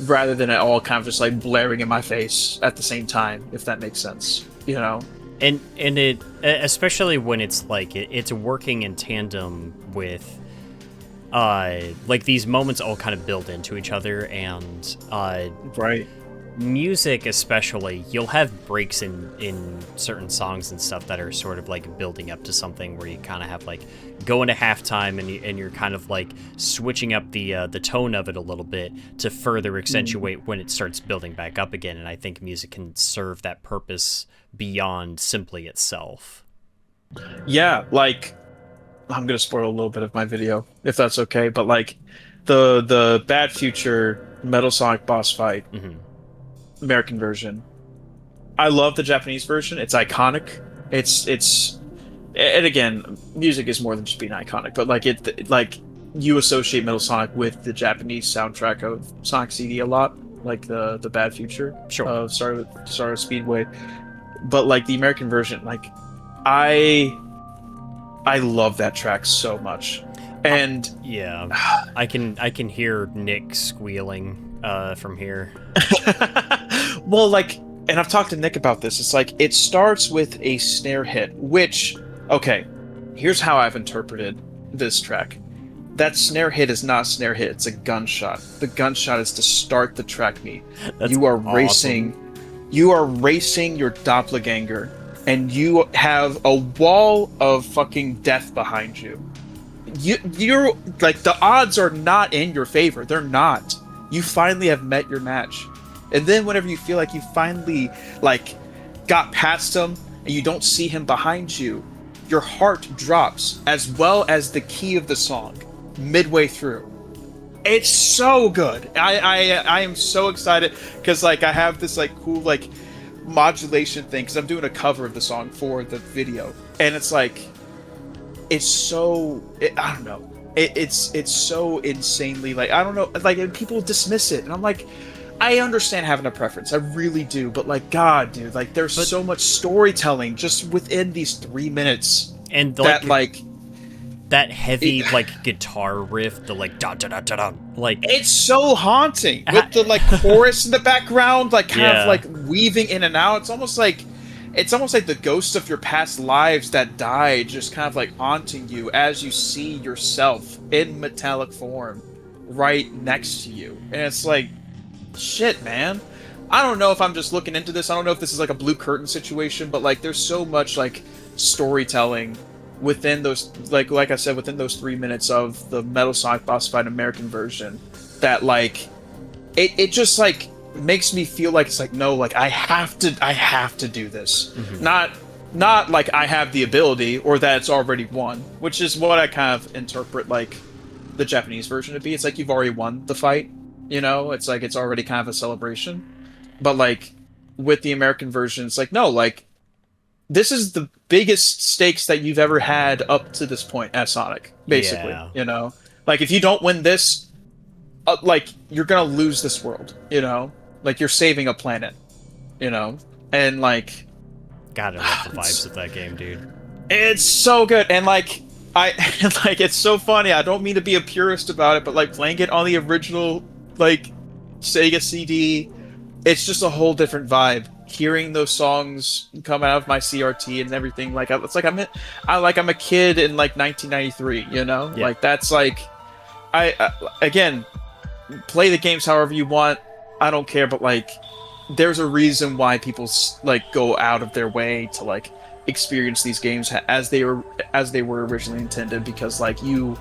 rather than it all kind of just like blaring in my face at the same time, if that makes sense, you know. And it, especially when it's like it's working in tandem with like these moments all kind of build into each other, and right. Music especially, you'll have breaks in certain songs and stuff that are sort of like building up to something where you kind of have like go into halftime, and you're kind of like switching up the tone of it a little bit to further accentuate when it starts building back up again. And I think music can serve that purpose beyond simply itself. Yeah, like, I'm gonna spoil a little bit of my video if that's okay, but like the Bad Future Metal Sonic boss fight. American version. I love the Japanese version. It's iconic. It's and again, music is more than just being iconic, but like you associate Metal Sonic with the Japanese soundtrack of Sonic CD a lot, like the Bad Future of Star Speedway. But like the American version, like I love that track so much. And I can hear Nick squealing from here. Well, like, and I've talked to Nick about this. It's like, it starts with a snare hit, which, okay, here's how I've interpreted this track. That snare hit is not a snare hit, it's a gunshot. The gunshot is to start the track meet. You are awesome. You are racing your doppelganger, and you have a wall of fucking death behind you. You're like, the odds are not in your favor. They're not. You finally have met your match. And then whenever you feel like you finally like got past him and you don't see him behind you, your heart drops, as well as the key of the song midway through. It's so good. I am so excited because like I have this like cool like modulation thing, because I'm doing a cover of the song for the video, and it's like, it's so, I don't know. It's so insanely, like, I don't know, like, and people dismiss it, and I'm like, I understand having a preference, I really do, but like, God, dude, like, there's so much storytelling just within these 3 minutes, and that heavy like guitar riff, the like da da da da da, like, it's so haunting with the like chorus in the background, like kind of like weaving in and out. It's almost like the ghosts of your past lives that died just kind of like haunting you as you see yourself in metallic form right next to you. And it's like, shit, man. I don't know if I'm just looking into this. I don't know if this is like a blue curtain situation, but like there's so much like storytelling within those, like I said, within those 3 minutes of the Metal Sonic boss fight American version, that like it just like makes me feel like it's like, no, like I have to do this. Not like I have the ability or that it's already won, which is what I kind of interpret like the Japanese version to be. It's like you've already won the fight, you know? It's like it's already kind of a celebration. But like with the American version, it's like, no, like this is the biggest stakes that you've ever had up to this point as Sonic, basically. Yeah. You know, like if you don't win this, like you're gonna lose this world. You know, like you're saving a planet. You know, and like, God, I love the vibes of that game, dude. it's so good, and like I like it's so funny. I don't mean to be a purist about it, but like playing it on the original like Sega CD, it's just a whole different vibe. Hearing those songs come out of my CRT and everything, like it's like I'm a kid in like 1993. You know, Yeah. like that's like I again play the games however you want. I don't care, but like there's a reason why people like go out of their way to like experience these games as they were originally intended, because like you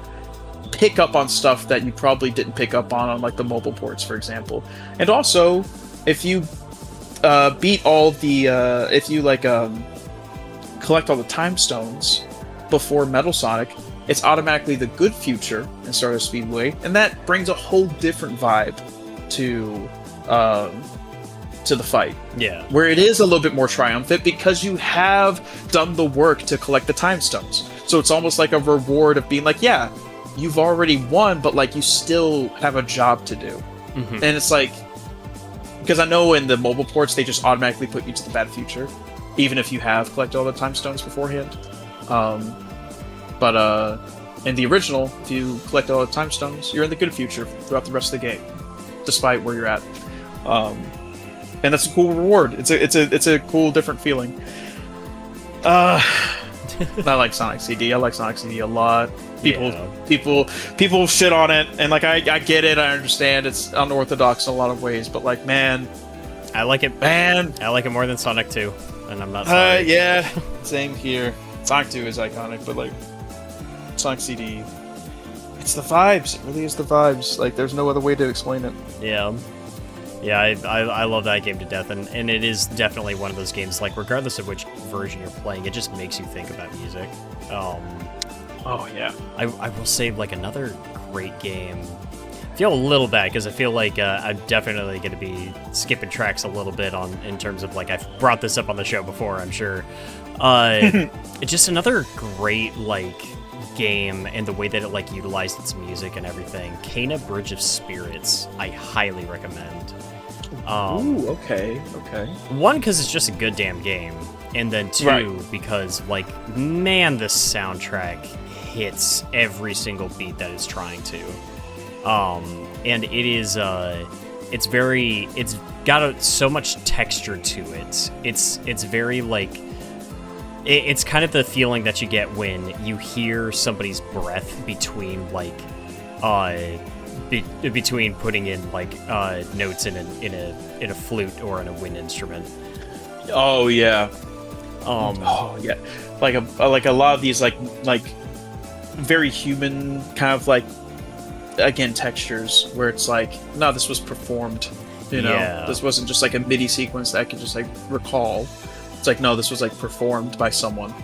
pick up on stuff that you probably didn't pick up on like the mobile ports, for example. And also, if you beat all the if you like collect all the time stones before Metal Sonic, it's automatically the good future in Stardust Speedway, and that brings a whole different vibe to the fight. Yeah. Where it is a little bit more triumphant because you have done the work to collect the time stones. So it's almost like a reward of being like, yeah, you've already won, but like you still have a job to do. Mm-hmm. And it's like, because I know in the mobile ports they just automatically put you to the bad future, even if you have collected all the time stones beforehand. But in the original, if you collect all the time stones, you're in the good future throughout the rest of the game, despite where you're at. And that's a cool reward. It's a cool different feeling. I like Sonic CD. I like Sonic CD a lot. People shit on it, and like I get it. I understand it's unorthodox in a lot of ways, but like, man, I like it. Man, I like it more than Sonic 2, and I'm not sorry. Yeah, same here. Sonic 2 is iconic, but like Sonic CD, it's the vibes. It really is the vibes. Like, there's no other way to explain it. Yeah. Yeah, I love that game to death, and it is definitely one of those games, like, regardless of which version you're playing, it just makes you think about music. Oh, yeah. I will say, like, another great game. I feel a little bad, because I feel like I'm definitely going to be skipping tracks a little bit in terms of, like, I've brought this up on the show before, I'm sure. It's just another great, like, game, and the way that it, like, utilized its music and everything. Kena Bridge of Spirits, I highly recommend. Ooh, okay. One, because it's just a good damn game, and then two, Right. because, like, man, the soundtrack hits every single beat that it's trying to. And it is, it's got so much texture to it. It's very, like, it's kind of the feeling that you get when you hear somebody's breath between, like, between putting in, like, notes in a flute or in a wind instrument. Oh yeah. Oh yeah. Like a lot of these like very human kind of like, again, textures where it's like, no, this was performed. You know, Yeah. This wasn't just like a MIDI sequence that I could just like recall. It's like, no, this was like performed by someone.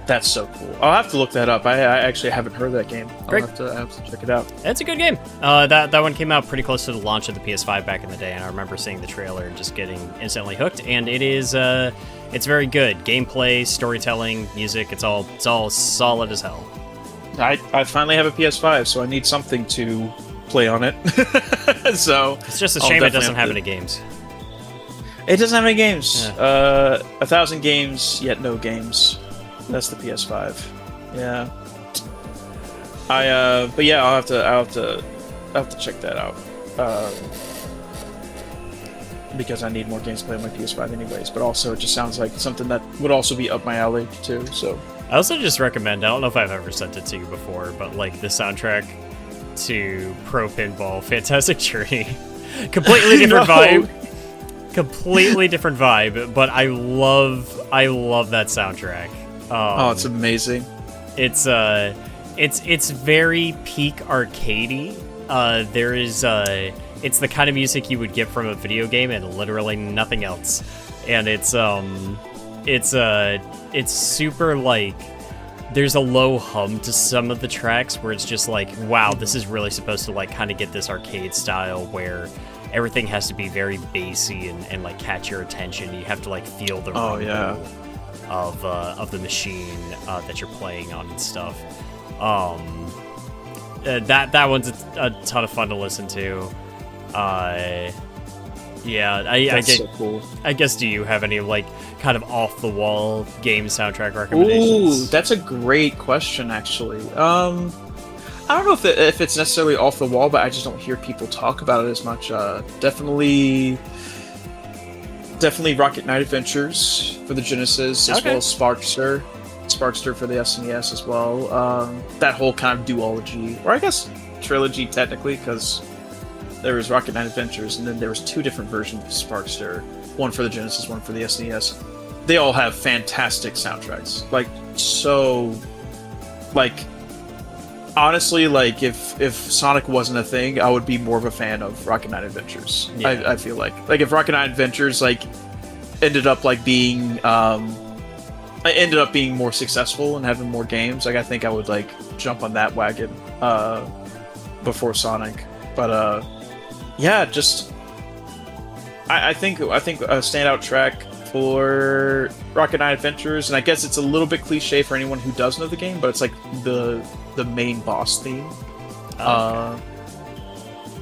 That's so cool. I'll have to look that up. I actually haven't heard that game. Great. I have to check it out. It's a good game. That one came out pretty close to the launch of the PS5 back in the day, and I remember seeing the trailer and just getting instantly hooked. And it is, it's very good. Gameplay, storytelling, music, it's all solid as hell. I finally have a PS5, so I need something to play on it. So It's just a I'll shame it definitely doesn't have have to- any games. It doesn't have any games. Yeah. 1,000 games, yet no games. That's the PS5. Yeah. But yeah, I'll have to check that out. Because I need more games to play on my PS5 anyways, but also it just sounds like something that would also be up my alley too, so. I also just recommend, I don't know if I've ever sent it to you before, but, like, the soundtrack to Pro Pinball Fantastic Journey. Completely different No. vibe. Completely different vibe, but I love that soundtrack. Oh, it's amazing. It's very peak arcadey. It's the kind of music you would get from a video game and literally nothing else. And it's super, like, there's a low hum to some of the tracks where it's just like, wow, this is really supposed to, like, kind of get this arcade style where everything has to be very bassy and like catch your attention. You have to like feel the rumble of the machine that you're playing on and stuff. That one's a ton of fun to listen to. So cool. I guess, do you have any like kind of off the wall game soundtrack recommendations? Ooh, that's a great question, actually. I don't know if it's necessarily off the wall, but I just don't hear people talk about it as much. Definitely Rocket Knight Adventures for the Genesis, as well as Sparkster for the SNES as well. That whole kind of duology, or I guess trilogy technically, because there was Rocket Knight Adventures, and then there was 2 different versions of Sparkster, one for the Genesis, one for the SNES. They all have fantastic soundtracks. Like, so, like, honestly, like, if Sonic wasn't a thing, I would be more of a fan of Rocket Knight Adventures. Yeah. I feel like if Rocket Knight Adventures like ended up being more successful and having more games, like I think I would like jump on that wagon before Sonic. But yeah, just I think a standout track for Rocket Knight Adventures, and I guess it's a little bit cliche for anyone who does know the game, but it's like the main boss theme.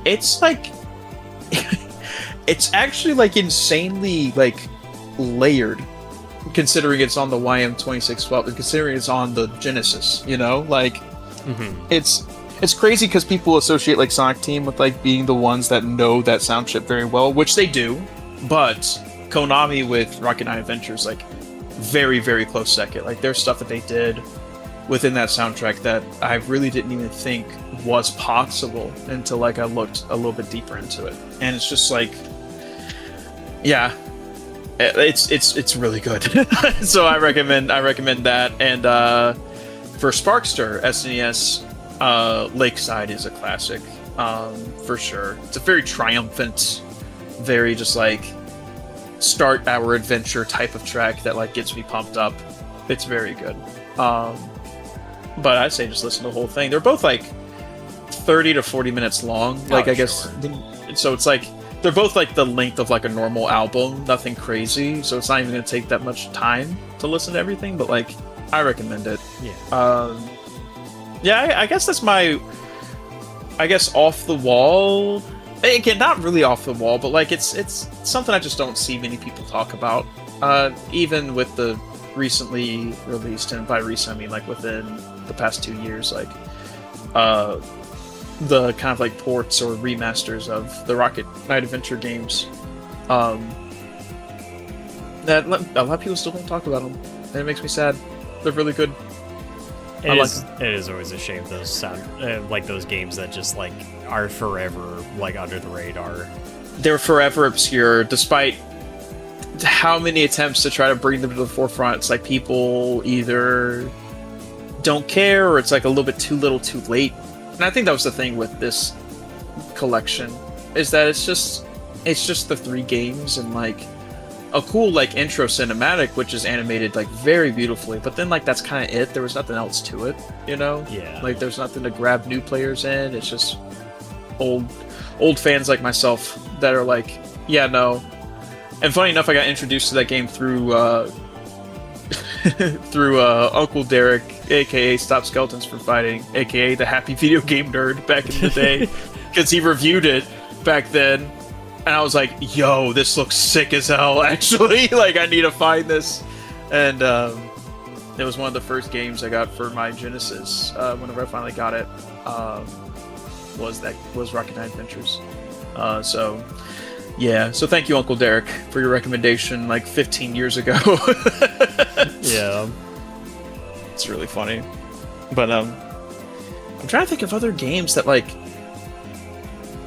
It's like it's actually like insanely like layered, considering it's on the YM2612 and considering it's on the Genesis, you know, like it's crazy because people associate like Sonic Team with like being the ones that know that sound chip very well, which they do, but Konami with Rocket Knight Adventures, like very, very close second. Like there's stuff that they did within that soundtrack that I really didn't even think was possible until like I looked a little bit deeper into it. And it's just like, yeah, it's really good. So I recommend that. And for Sparkster SNES, Lakeside is a classic, for sure. It's a very triumphant, very just like start our adventure type of track that like gets me pumped up. It's very good. But I'd say just listen to the whole thing. They're both like 30 to 40 minutes long. Like I guess, so it's like they're both like the length of like a normal album, nothing crazy. So it's not even gonna take that much time to listen to everything. But like, I recommend it. Yeah. Yeah, I guess that's my, I guess off the wall. Again, not really off the wall, but like it's something I just don't see many people talk about. Even with the recently released, and by recent I mean like within the past 2 years, like the kind of like ports or remasters of the Rocket Knight Adventure games. That a lot of people still don't talk about them, and it makes me sad. They're really good. It is always a shame those sound like those games that just like are forever like under the radar. They're forever obscure, despite how many attempts to try to bring them to the forefront. It's like people either don't care or it's like a little bit too little too late. And I think that was the thing with this collection, is that it's just the 3 games and like a cool like intro cinematic, which is animated like very beautifully, but then like that's kind of it. There was nothing else to it, you know? Yeah. Like there's nothing to grab new players in. It's just old fans like myself that are like, yeah, no. And funny enough, I got introduced to that game through Uncle Derek, aka Stop Skeletons from Fighting, aka the Happy Video Game Nerd back in the day, because he reviewed it back then. And I was like, yo, this looks sick as hell, actually. Like, I need to find this. And it was one of the first games I got for my Genesis, whenever I finally got it, was Rocket Knight Adventures. So, yeah. So thank you, Uncle Derek, for your recommendation, like, 15 years ago. Yeah. It's really funny. But, I'm trying to think of other games that, like,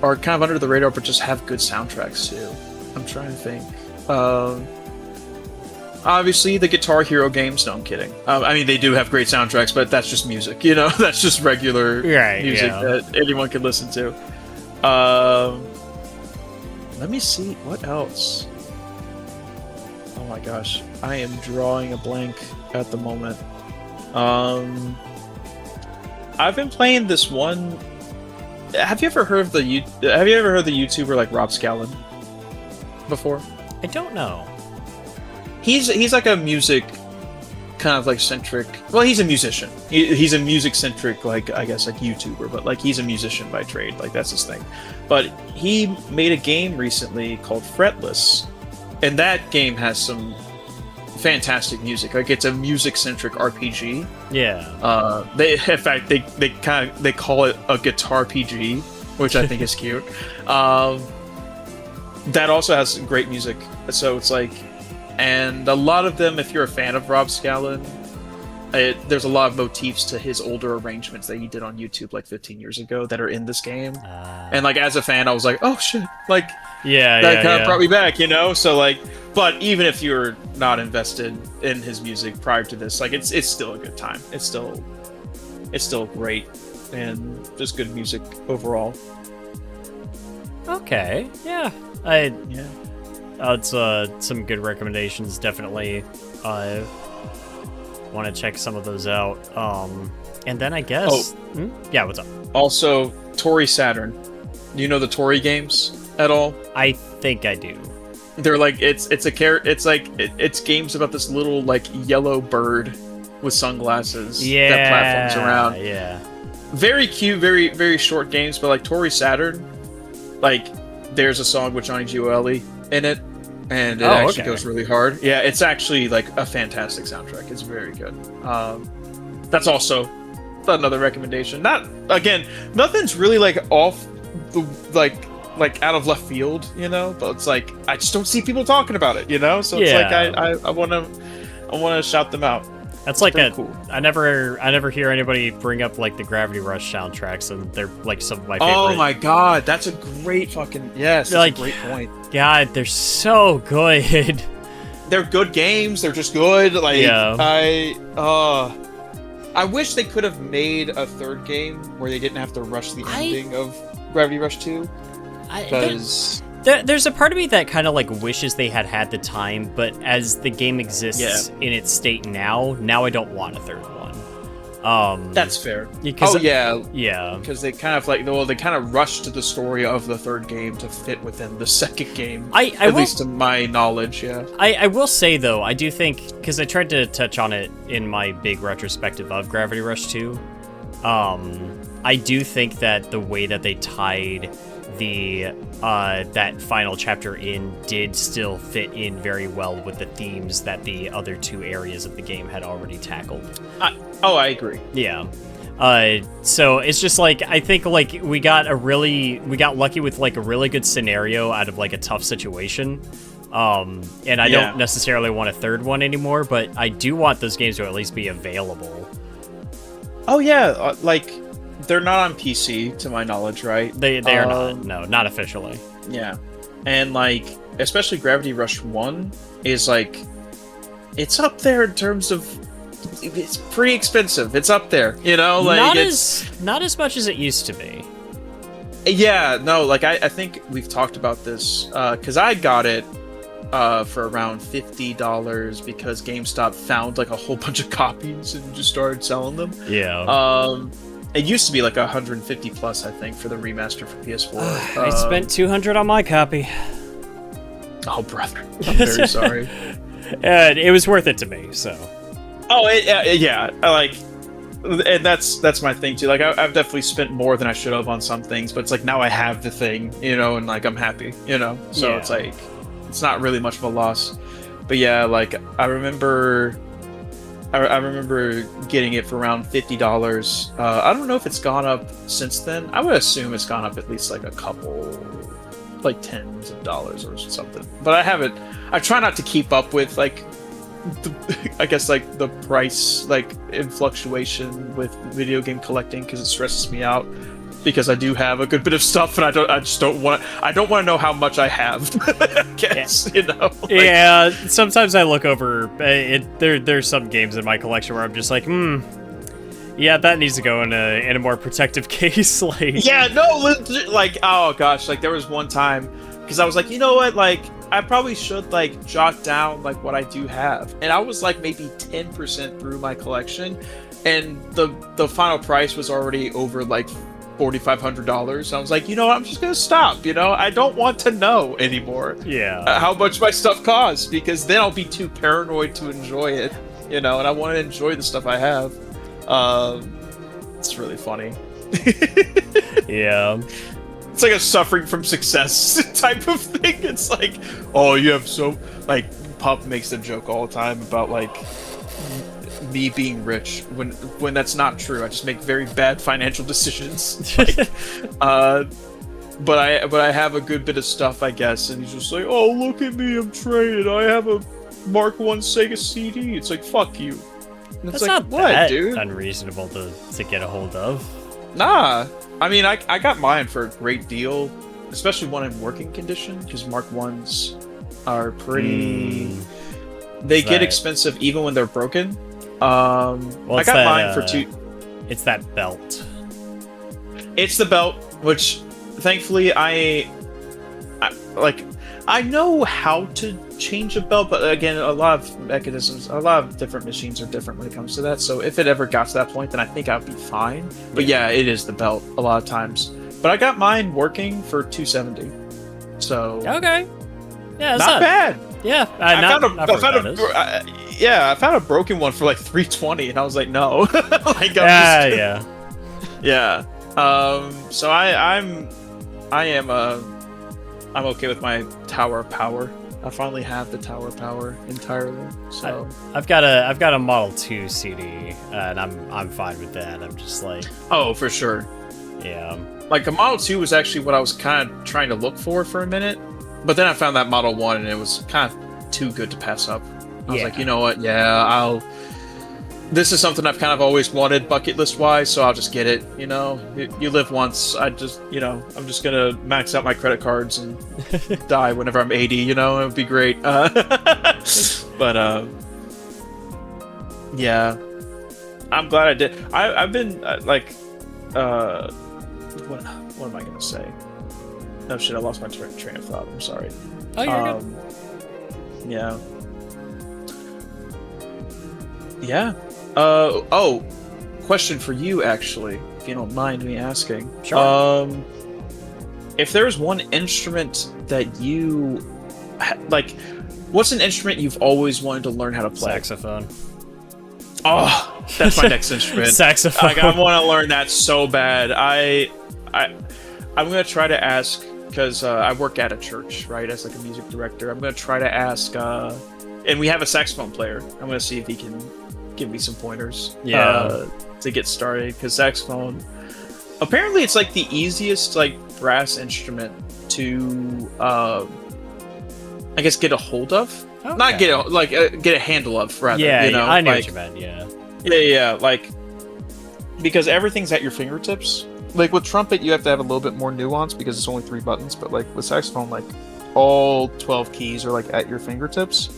are kind of under the radar, but just have good soundtracks too. I'm trying to think. Obviously, the Guitar Hero games. No, I'm kidding. I mean, they do have great soundtracks, but that's just music. You know, that's just regular music that anyone can listen to. Let me see what else. Oh my gosh, I am drawing a blank at the moment. I've been playing this one have you ever heard of the YouTuber like Rob Scallon before? I don't know. He's like a music kind of like centric. Well, he's a musician. He's a music centric, like I guess like YouTuber, but like he's a musician by trade. Like that's his thing. But he made a game recently called Fretless, and that game has some fantastic music. Like it's a music centric RPG. Yeah. They call it a guitar PG, which I think is cute. That also has great music. So it's like, and a lot of them, if you're a fan of Rob Scallon, there's a lot of motifs to his older arrangements that he did on YouTube like 15 years ago that are in this game. And like as a fan, I was like, oh shit, like that kind of brought me back, you know. So like, but even if you're not invested in his music prior to this, like it's still a good time. It's still great and just good music overall. Okay, yeah. It's some good recommendations. Definitely want to check some of those out. And then I guess... Yeah, what's up? Also, Tori Saturn. Do you know the Tori games at all? I think I do. They're like, it's games about this little like yellow bird with sunglasses that platforms around. Yeah. Very cute, very, very short games, but like Tori Saturn, like there's a song with Johnny Gioeli in it, and it goes really hard. Yeah, it's actually like a fantastic soundtrack. It's very good. That's also another recommendation. Nothing's really like off the like out of left field, you know. But it's like I just don't see people talking about it, you know. So it's like I want to shout them out. That's like cool. I never hear anybody bring up like the Gravity Rush soundtracks, and they're like some of my favorite. Oh my god, that's a great fucking that's a great point. God, they're so good. They're good games. They're just good. Like I wish they could have made a third game where they didn't have to rush the ending of Gravity Rush 2. Because there's a part of me that kind of like wishes they had the time, but as the game exists in its state now I don't want a third one. That's fair. Because they kind of like they kind of rushed to the story of the third game to fit within the second game. At least to my knowledge, I will say though, I do think, because I tried to touch on it in my big retrospective of Gravity Rush 2, I do think that the way that they tied the that final chapter in did still fit in very well with the themes that the other two areas of the game had already tackled. I agree. Yeah. So it's just like, I think like we got lucky with like a really good scenario out of like a tough situation. And I don't necessarily want a third one anymore, but I do want those games to at least be available. Oh yeah, like they're not on PC to my knowledge, right? They are not. No, not officially. Yeah. And like especially Gravity Rush 1 is like it's up there in terms of it's pretty expensive. It's up there, you know, like not as much as it used to be. Yeah, no, like I think we've talked about this because I got it for around $50 because GameStop found like a whole bunch of copies and just started selling them. Yeah. It used to be like 150 plus, I think, for the remaster for PS4. I spent $200 on my copy. Oh, brother, I'm very sorry. And it was worth it to me. So. Oh, yeah. I like, and that's my thing too. Like, I've definitely spent more than I should have on some things, but it's like now I have the thing, you know, and like I'm happy, you know. So it's like it's not really much of a loss. But yeah, like I remember getting it for around $50. I don't know if it's gone up since then. I would assume it's gone up at least like a couple, like tens of dollars or something. But I try not to keep up with like, I guess like the price like in fluctuation with video game collecting because it stresses me out. Because I do have a good bit of stuff, and I don't want to know how much I have. I guess, you know. Like, yeah, sometimes I look over. There's some games in my collection where I'm just like, yeah, that needs to go in a more protective case. Like, yeah, no, like, oh gosh, like there was one time because I was like, you know what, like I probably should like jot down like what I do have, and I was like maybe 10% through my collection, and the final price was already over like $4,500. I was like, you know what? I'm just gonna stop. You know, I don't want to know anymore. Yeah. How much my stuff costs, because then I'll be too paranoid to enjoy it. You know, and I want to enjoy the stuff I have. It's really funny. Yeah. It's like a suffering from success type of thing. It's like, oh, you have so like Pup makes a joke all the time about like me being rich when that's not true. I just make very bad financial decisions. Like, but I have a good bit of stuff, I guess. And he's just like, oh, look at me, I'm Trey, and I have a Mark 1 Sega CD. It's like, fuck you. And That's it's like, not what, that dude? unreasonable to get a hold of. Nah. I mean, I got mine for a great deal, especially one in working condition, because Mark 1s are pretty... They get expensive even when they're broken. Well, I got mine for two... It's that belt. It's the belt, which, thankfully, I know how to change a belt, but again, a lot of mechanisms, a lot of different machines are different when it comes to that. So if it ever got to that point, then I think I'd be fine. But yeah, it is the belt a lot of times. But I got mine working for $270. So okay, yeah, not bad. Yeah, I found a broken one for like $320, and I was like, no. Like, yeah. So I'm okay with my Tower of Power. I finally have the Tower of Power entirely. So I've got a Model 2 CD, and I'm fine with that. I'm just like, oh, for sure. Yeah. Like a Model 2 was actually what I was kind of trying to look for a minute, but then I found that Model 1, and it was kind of too good to pass up. I was like, you know what? Yeah, this is something I've kind of always wanted bucket list wise, so I'll just get it. You know, you live once. I'm just gonna max out my credit cards and die whenever I'm 80. You know, it would be great. But yeah, I'm glad I did. I've been what am I gonna say? Oh shit, I lost my train of thought. I'm sorry. Oh, you're good. Yeah. Yeah. Oh, question for you, actually, if you don't mind me asking. Sure. If there's one instrument that you like, what's an instrument you've always wanted to learn how to play? Saxophone. Oh, that's my next instrument. Saxophone. Like, I want to learn that so bad. I'm gonna try to ask, because I work at a church, right, as like a music director. I'm gonna try to ask, and we have a saxophone player. I'm gonna see if he can give me some pointers to get started, because saxophone, apparently it's like the easiest like brass instrument to I guess get a hold of. Okay. Not get a handle of, rather. Yeah, you know? I know like, what you meant. Yeah, like, because everything's at your fingertips. Like with trumpet, you have to have a little bit more nuance because it's only 3 buttons, but like with saxophone, like all 12 keys are like at your fingertips,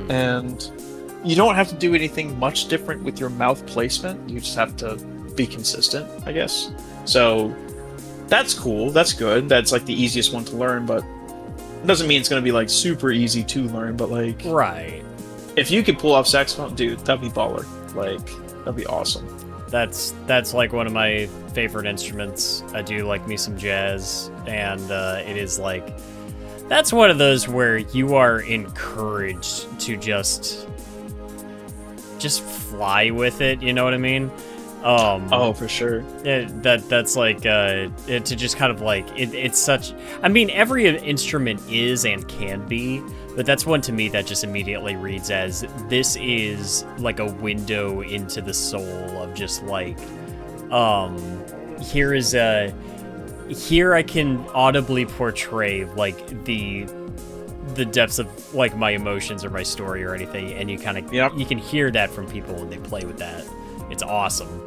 and you don't have to do anything much different with your mouth placement. You just have to be consistent, I guess. So that's cool. That's good. That's like the easiest one to learn, but it doesn't mean it's going to be like super easy to learn. But like, right, if you could pull off saxophone, dude, that'd be baller. Like, that'd be awesome. That's like one of my favorite instruments. I do like me some jazz, and it is like, that's one of those where you are encouraged to just fly with it, you know what I mean? Oh, for sure. That's like to just kind of like it's such. I mean, every instrument is and can be, but that's one to me that just immediately reads as, this is like a window into the soul of just like, here I can audibly portray like the depths of like my emotions or my story or anything, and you kind of you can hear that from people when they play with that. It's awesome.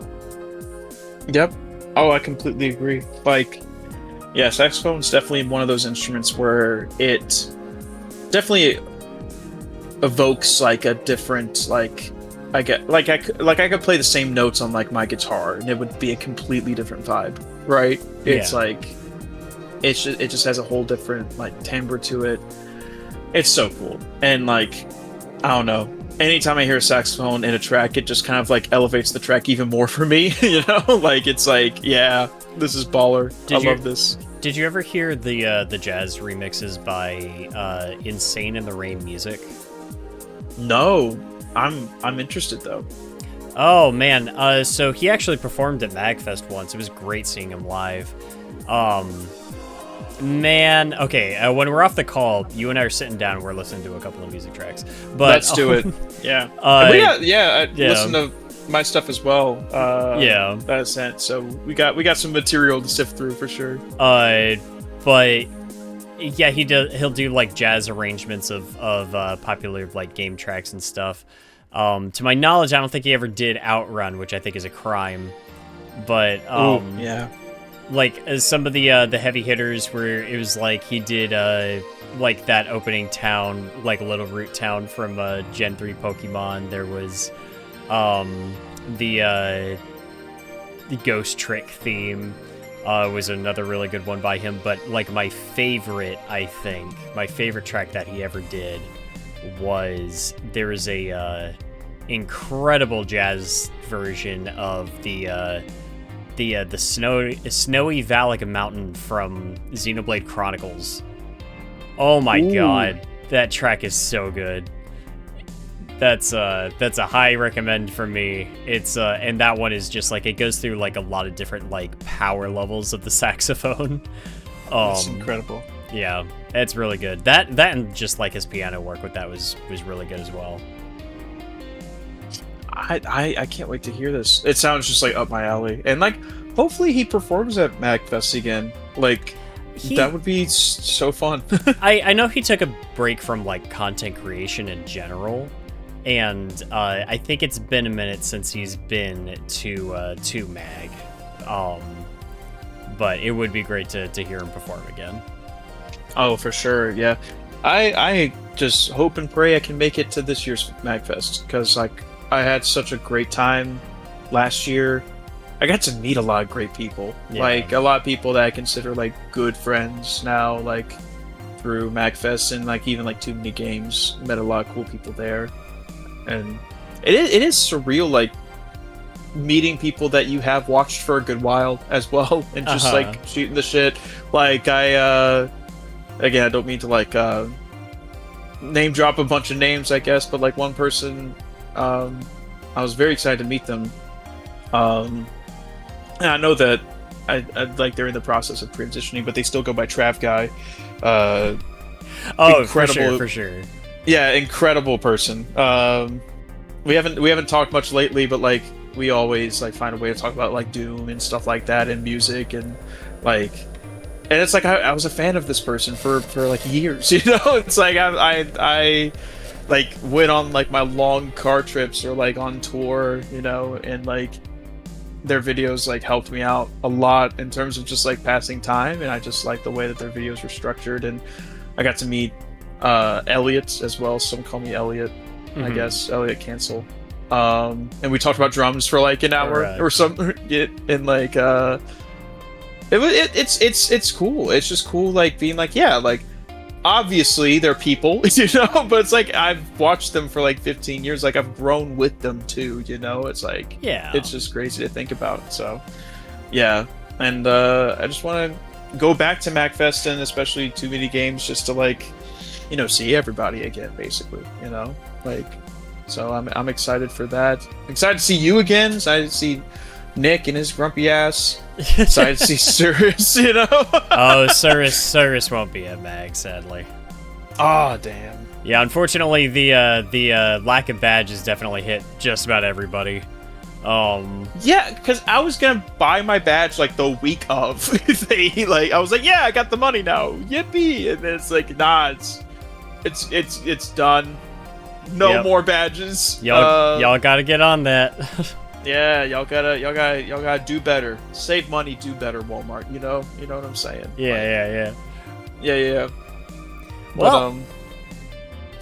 Yep. Oh, I completely agree. Like, yeah, saxophone's definitely one of those instruments where it definitely evokes like a different, like, I could play the same notes on like my guitar and it would be a completely different vibe, right? It's like it just has a whole different like timbre to it. It's so cool. And like, I don't know, anytime I hear a saxophone in a track, it just kind of like elevates the track even more for me. You know, like it's like, yeah, this is baller. Love this. Did you ever hear the jazz remixes by Insane in the Rain Music? No, I'm interested though. Oh man, so he actually performed at MagFest once. It was great seeing him live. Man, okay, when we're off the call, you and I are sitting down, we're listening to a couple of music tracks. But let's do it. Yeah. Listen to my stuff as well. Yeah. That is sent. So we got some material to sift through for sure. But yeah, he'll do like jazz arrangements of popular like game tracks and stuff. To my knowledge, I don't think he ever did Outrun, which I think is a crime. But yeah. Like some of the heavy hitters where it was like he did like that opening town, like Little Root Town from Gen 3 Pokemon. There was the Ghost Trick theme was another really good one by him. But like my favorite track that he ever did was there is a incredible jazz version of the snowy Valak Mountain from Xenoblade Chronicles. Oh my god, that track is so good. That's a high recommend for me. It's and that one is just like it goes through like a lot of different like power levels of the saxophone. That's incredible. Yeah, it's really good. That and just like his piano work with that was really good as well. I can't wait to hear this. It sounds just like up my alley, and like hopefully he performs at MagFest again. Like that would be so fun. I know he took a break from like content creation in general, and I think it's been a minute since he's been to Mag. But it would be great to hear him perform again. Oh, for sure, yeah. I just hope and pray I can make it to this year's MagFest because like I had such a great time last year. I got to meet a lot of great people, like a lot of people that I consider like good friends now, like through MagFest and like even like Too Many Games. Met a lot of cool people there, and it is surreal, like meeting people that you have watched for a good while as well, and just like shooting the shit. Like I don't mean to like name drop a bunch of names, I guess, but like one person. I was very excited to meet them. And I know that I like they're in the process of transitioning, but they still go by Trav Guy. Incredible, for sure. Yeah, incredible person. We haven't talked much lately, but like we always like find a way to talk about like Doom and stuff like that and music and like. And it's like I was a fan of this person for like years, you know. It's like I like went on like my long car trips or like on tour, you know, and like their videos like helped me out a lot in terms of just like passing time, and I just like the way that their videos were structured. And I got to meet Elliot as well. Some call me Elliot, I guess Elliot Cancel. And we talked about drums for like an hour or something. And like it's cool. It's just cool, like being like, yeah, like obviously they're people, you know, but it's like I've watched them for like 15 years. Like I've grown with them too, you know. It's like, yeah, it's just crazy to think about. So yeah, and I just want to go back to MagFest and especially Too Many Games just to like, you know, see everybody again, basically, you know, like. So I'm excited for that. Excited to see you again. Excited to see Nick and his grumpy ass. Excited to see Cirrus, you know? Oh, Cirrus won't be at Mag, sadly. Oh, damn. Yeah, unfortunately, the lack of badges definitely hit just about everybody. Yeah, because I was gonna buy my badge like the week of. I was like, yeah, I got the money now, yippee! And then it's like, nah, it's done. No more badges. Y'all gotta get on that. Yeah, y'all gotta do better. Save money, do better, Walmart. You know what I'm saying? Yeah. Well,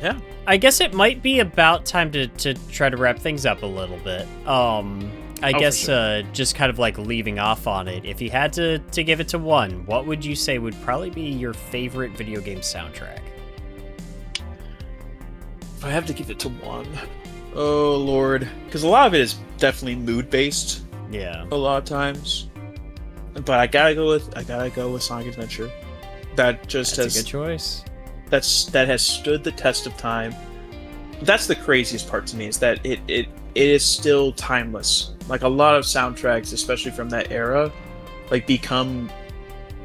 yeah. I guess it might be about time to try to wrap things up a little bit. I guess sure. Just kind of like leaving off on it. If you had to give it to one, what would you say would probably be your favorite video game soundtrack? If I have to give it to one, Oh Lord, because a lot of it is definitely mood based. Yeah. A lot of times, but I gotta go with Sonic Adventure. That just That's a good choice. that has stood the test of time. That's the craziest part to me, is that it is still timeless. Like, a lot of soundtracks, especially from that era, like, become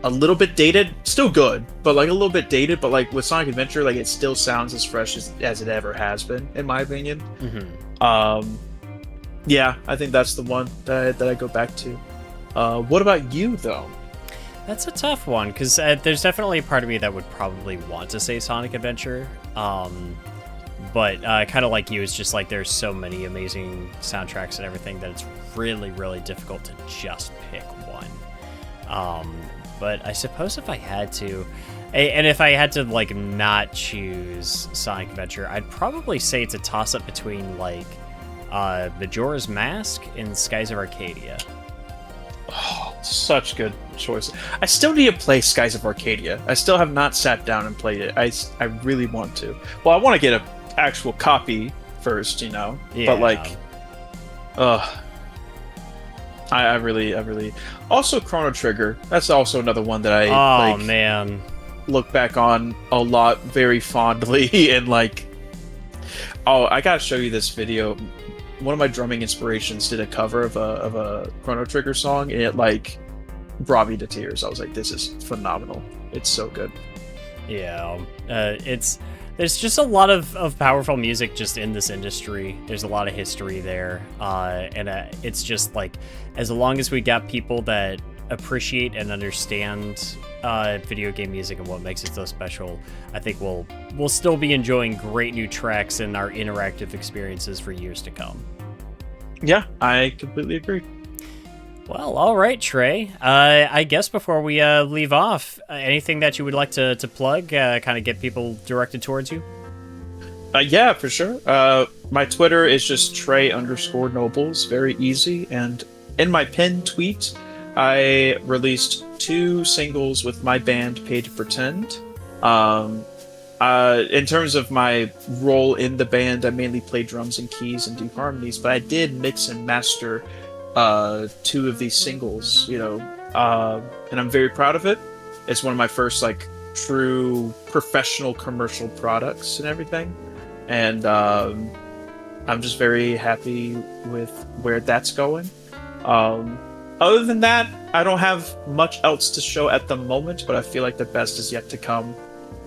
a little bit dated. Still good, but like a little bit dated. But like with Sonic Adventure, like, it still sounds as fresh as it ever has been, in my opinion. Yeah, I think that's the one that I go back to. What about you, though? That's a tough one, because there's definitely a part of me that would probably want to say Sonic Adventure. But kind of like you, it's just like there's so many amazing soundtracks and everything that it's really, really difficult to just pick one. But I suppose if I had to, and if I had to like not choose Sonic Adventure, I'd probably say it's a toss-up between like Majora's Mask and Skies of Arcadia. Oh, such good choice. I still need to play Skies of Arcadia. I still have not sat down and played it. I really want to. Well, I want to get an actual copy first, you know. Yeah. But like, I really. Also, Chrono Trigger. That's also another one that I man, look back on a lot, very fondly, and like, I gotta show you this video. One of my drumming inspirations did a cover of a Chrono Trigger song, and it like brought me to tears. I was like, this is phenomenal. It's so good. Yeah, there's just a lot of powerful music just in this industry. There's a lot of history there, and it's just like, as long as we got people that appreciate and understand video game music and what makes it so special, I think we'll still be enjoying great new tracks and our interactive experiences for years to come. Yeah, I completely agree. Well, all right, Trey. I guess before we leave off, anything that you would like to plug, kind of get people directed towards you? Yeah, for sure. My Twitter is just Trey_Nobles. Very easy. And in my pinned tweet, I released 2 singles with my band, Pay to Pretend. In terms of my role in the band, I mainly play drums and keys and do harmonies, but I did mix and master 2 of these singles, you know, and I'm very proud of it. It's one of my first like true professional commercial products and everything, and I'm just very happy with where that's going. Other than that, I don't have much else to show at the moment, but I feel like the best is yet to come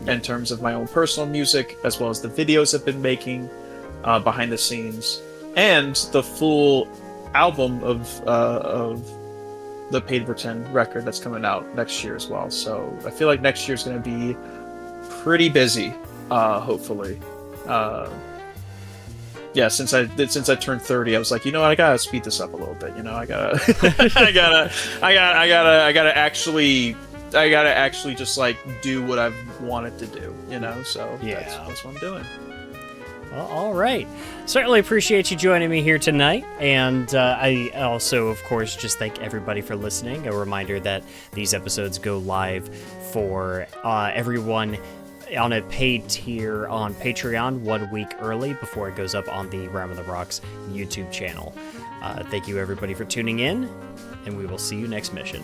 in terms of my own personal music, as well as the videos I've been making behind the scenes, and the full album of the Pay to Pretend record that's coming out next year as well. So I feel like next year's going to be pretty busy, hopefully. Yeah, since I turned 30, I was like, you know what, I gotta speed this up a little bit. You know, I gotta actually just like do what I've wanted to do. You know, so yeah, that's what I'm doing. Well, all right. Certainly appreciate you joining me here tonight. And I also, of course, just thank everybody for listening. A reminder that these episodes go live for everyone on a paid tier on Patreon 1 week early before it goes up on the Realm of the Rocks YouTube channel. Thank you, everybody, for tuning in, and we will see you next mission.